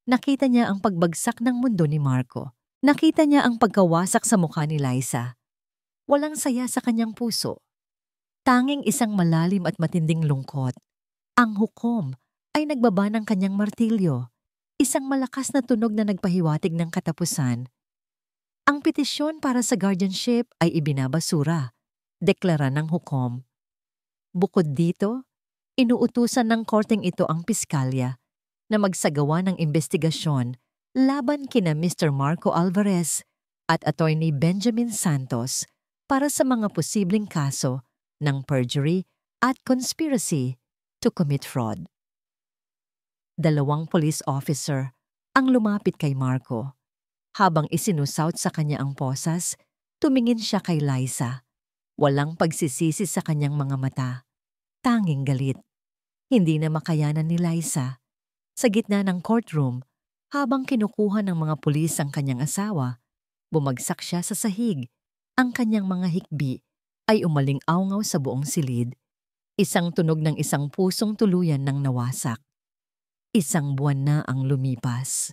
Nakita niya ang pagbagsak ng mundo ni Marco. Nakita niya ang pagkawasak sa mukha ni Liza. Walang saya sa kanyang puso. Tanging isang malalim at matinding lungkot. Ang hukom ay nagbaba ng kanyang martilyo. Isang malakas na tunog na nagpahiwatig ng katapusan. Ang petisyon para sa guardianship ay ibinabasura, deklara ng hukom. Bukod dito, inuutusan ng korteng ito ang piskalya na magsagawa ng investigasyon laban kina Mr. Marco Alvarez at Attorney Benjamin Santos para sa mga posibleng kaso ng perjury at conspiracy to commit fraud. 2 police officer ang lumapit kay Marco. Habang isinusaut sa kanya ang posas, tumingin siya kay Liza. Walang pagsisisi sa kanyang mga mata. Tanging galit. Hindi na makayanan ni Liza. Sa gitna ng courtroom, habang kinukuha ng mga pulis ang kanyang asawa, bumagsak siya sa sahig. Ang kanyang mga hikbi ay umaling-awngaw sa buong silid. Isang tunog ng isang pusong tuluyan ng nawasak. Isang buwan na ang lumipas.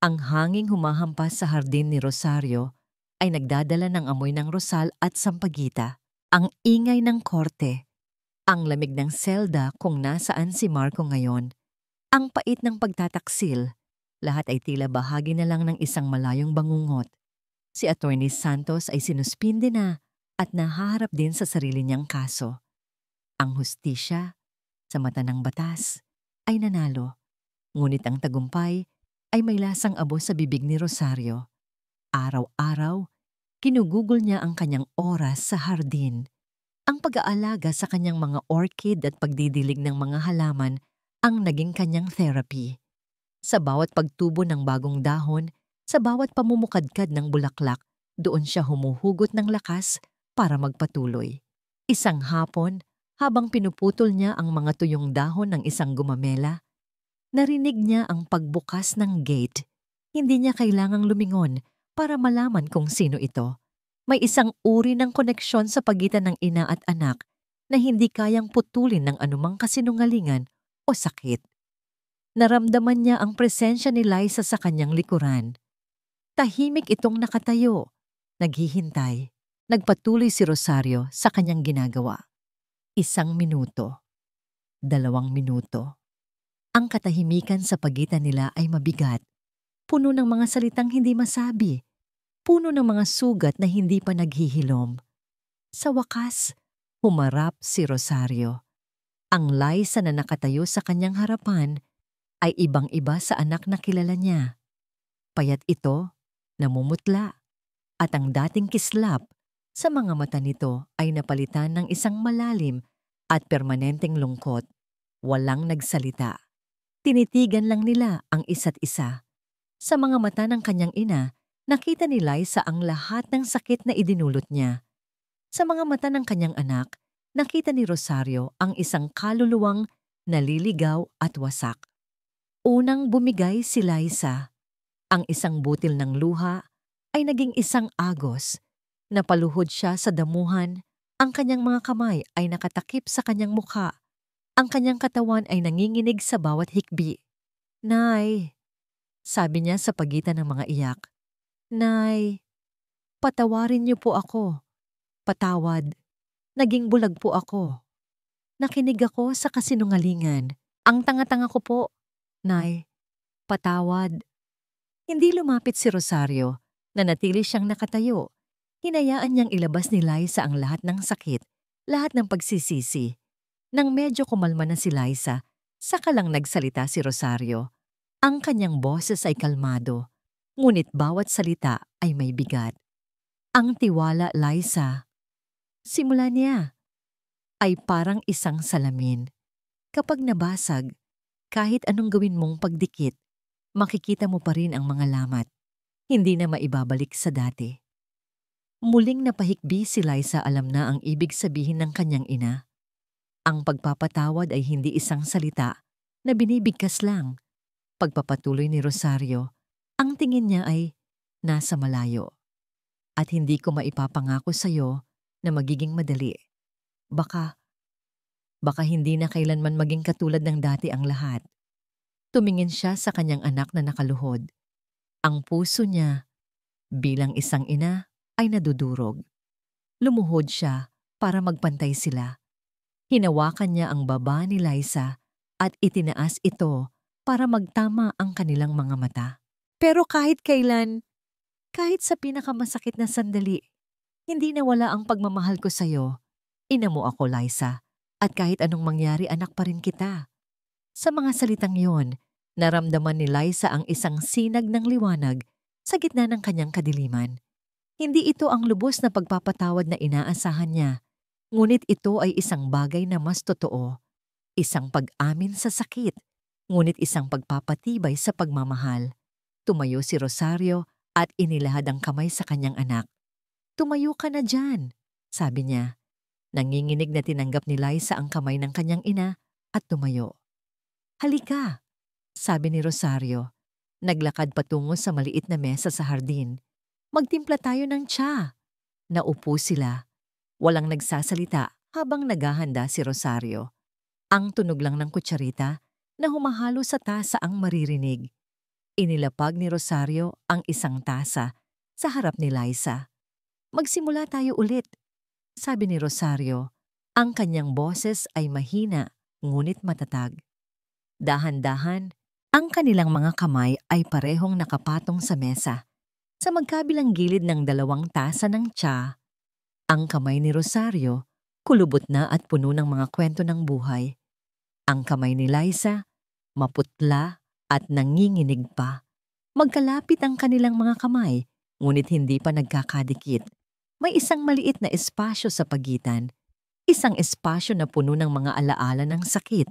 Ang hanging humahampas sa hardin ni Rosario ay nagdadala ng amoy ng rosal at sampagita. Ang ingay ng korte, ang lamig ng selda kung nasaan si Marco ngayon, ang pait ng pagtataksil, lahat ay tila bahagi na lang ng isang malayong bangungot. Si Attorney Santos ay sinuspinde na at nahaharap din sa sarili niyang kaso. Ang hustisya, sa mata ng batas, ay nanalo. Ngunit ang tagumpay ay may lasang abo sa bibig ni Rosario. Araw-araw, kinugugol niya ang kanyang oras sa hardin. Ang pag-aalaga sa kanyang mga orchid at pagdidilig ng mga halaman ang naging kanyang therapy. Sa bawat pagtubo ng bagong dahon, sa bawat pamumukadkad ng bulaklak, doon siya humuhugot ng lakas para magpatuloy. Isang hapon, habang pinuputol niya ang mga tuyong dahon ng isang gumamela, narinig niya ang pagbukas ng gate. Hindi niya kailangang lumingon para malaman kung sino ito. May isang uri ng koneksyon sa pagitan ng ina at anak na hindi kayang putulin ng anumang kasinungalingan o sakit. Naramdaman niya ang presensya ni Liza sa kanyang likuran. Tahimik itong nakatayo, naghihintay. Nagpatuloy si Rosario sa kanyang ginagawa. 1 minuto, 2 minuto. Ang katahimikan sa pagitan nila ay mabigat. Puno ng mga salitang hindi masabi. Puno ng mga sugat na hindi pa naghihilom. Sa wakas, humarap si Rosario. Ang Liza na nakatayo sa kanyang harapan ay ibang-iba sa anak na kilala niya. Payat ito, namumutla, at ang dating kislap sa mga mata nito ay napalitan ng isang malalim at permanenteng lungkot. Walang nagsalita. Tinitigan lang nila ang isa't isa. Sa mga mata ng kanyang ina, nakita ni Liza ang lahat ng sakit na idinulot niya. Sa mga mata ng kanyang anak, nakita ni Rosario ang isang kaluluwang naliligaw at wasak. Unang bumigay si Liza. Ang isang butil ng luha ay naging isang agos. Napaluhod siya sa damuhan, ang kanyang mga kamay ay nakatakip sa kanyang mukha. Ang kanyang katawan ay nanginginig sa bawat hikbi. "Nay," sabi niya sa pagitan ng mga iyak. "Nay, patawarin niyo po ako. Patawad. Naging bulag po ako. Nakinig ako sa kasinungalingan. Ang tanga-tanga ko po. Nay, patawad." Hindi lumapit si Rosario, nanatili siyang nakatayo. Hinayaan niyang ilabas ni Liza ang lahat ng sakit, lahat ng pagsisisi. Nang medyo kumalma na si Liza, saka lang nagsalita si Rosario. Ang kanyang boses ay kalmado, ngunit bawat salita ay may bigat. Ang tiwala, Liza, simula niya, ay parang isang salamin. Kapag nabasag, kahit anong gawin mong pagdikit, makikita mo pa rin ang mga lamat. Hindi na maibabalik sa dati. Muling napahikbi si Liza, alam na ang ibig sabihin ng kanyang ina. Ang pagpapatawad ay hindi isang salita na binibigkas lang. Pagpapatuloy ni Rosario, ang tingin niya ay nasa malayo. At hindi ko maipapangako sa'yo na magiging madali. Baka hindi na kailanman maging katulad ng dati ang lahat. Tumingin siya sa kanyang anak na nakaluhod. Ang puso niya, bilang isang ina, ay nadudurog. Lumuhod siya para magpantay sila. Hinawakan niya ang baba ni Liza at itinaas ito para magtama ang kanilang mga mata. Pero kahit kailan, kahit sa pinakamasakit na sandali, hindi nawala ang pagmamahal ko sa'yo. Ina mo ako, Liza, at kahit anong mangyari, anak pa rin kita. Sa mga salitang yon, naramdaman ni Liza ang isang sinag ng liwanag sa gitna ng kanyang kadiliman. Hindi ito ang lubos na pagpapatawad na inaasahan niya, ngunit ito ay isang bagay na mas totoo. Isang pag-amin sa sakit, ngunit isang pagpapatibay sa pagmamahal. Tumayo si Rosario at inilahad ang kamay sa kanyang anak. "Tumayo ka na dyan," sabi niya. Nanginginig na tinanggap ni Liza ang kamay ng kanyang ina at tumayo. "Halika," sabi ni Rosario. Naglakad patungo sa maliit na mesa sa hardin. "Magtimpla tayo ng tsa." Naupo sila. Walang nagsasalita habang naghahanda si Rosario. Ang tunog lang ng kutsarita, na humahalo sa tasa ang maririnig. Inilapag ni Rosario ang isang tasa sa harap ni Liza. "Magsimula tayo ulit," sabi ni Rosario. Ang kanyang boses ay mahina ngunit matatag. Dahan-dahan, ang kanilang mga kamay ay parehong nakapatong sa mesa. Sa magkabilang gilid ng dalawang tasa ng tsa, ang kamay ni Rosario, kulubot na at puno ng mga kwento ng buhay. Ang kamay ni Liza, maputla at nanginginig pa. Magkalapit ang kanilang mga kamay, ngunit hindi pa nagkakadikit. May isang maliit na espasyo sa pagitan. Isang espasyo na puno ng mga alaala ng sakit,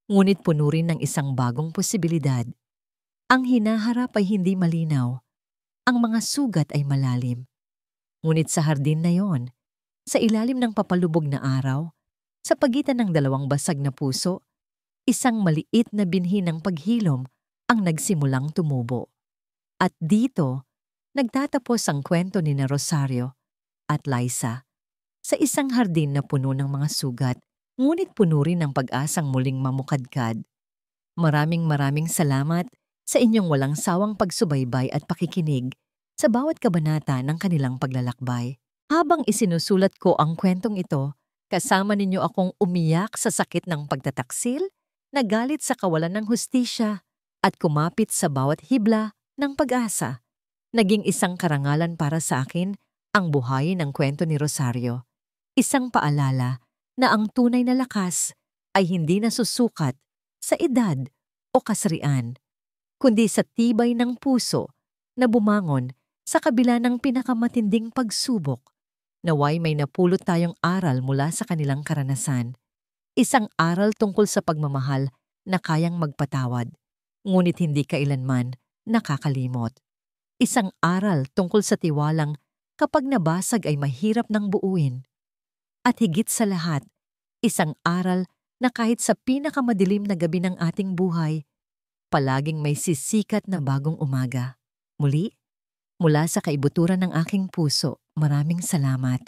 ngunit puno rin ng isang bagong posibilidad. Ang hinaharap ay hindi malinaw. Ang mga sugat ay malalim. Ngunit sa hardin na yon, sa ilalim ng papalubog na araw, sa pagitan ng dalawang basag na puso, isang maliit na binhi ng paghilom ang nagsimulang tumubo. At dito, nagtatapos ang kwento ni Rosario at Liza sa isang hardin na puno ng mga sugat, ngunit puno rin ng pag-asang muling mamukadkad. Maraming salamat sa inyong walang sawang pagsubaybay at pakikinig sa bawat kabanata ng kanilang paglalakbay. Habang isinusulat ko ang kwentong ito, kasama ninyo akong umiyak sa sakit ng pagtataksil, nagalit sa kawalan ng hustisya, at kumapit sa bawat hibla ng pag-asa. Naging isang karangalan para sa akin ang buhayin ng kwento ni Rosario. Isang paalala na ang tunay na lakas ay hindi nasusukat sa edad o kasarian, kundi sa tibay ng puso na bumangon sa kabila ng pinakamatinding pagsubok. Naway may napulot tayong aral mula sa kanilang karanasan. Isang aral tungkol sa pagmamahal na kayang magpatawad, ngunit hindi kailanman nakakalimot. Isang aral tungkol sa tiwalang kapag nabasag ay mahirap nang buuin. At higit sa lahat, isang aral na kahit sa pinakamadilim na gabi ng ating buhay, palaging may sisikat na bagong umaga. Muli, mula sa kaibuturan ng aking puso, maraming salamat.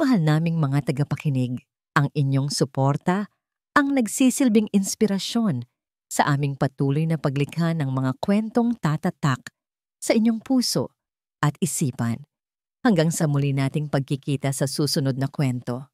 Mahal naming mga tagapakinig, ang inyong suporta ang nagsisilbing inspirasyon sa aming patuloy na paglikha ng mga kwentong tatatak sa inyong puso at isipan. Hanggang sa muli nating pagkikita sa susunod na kwento.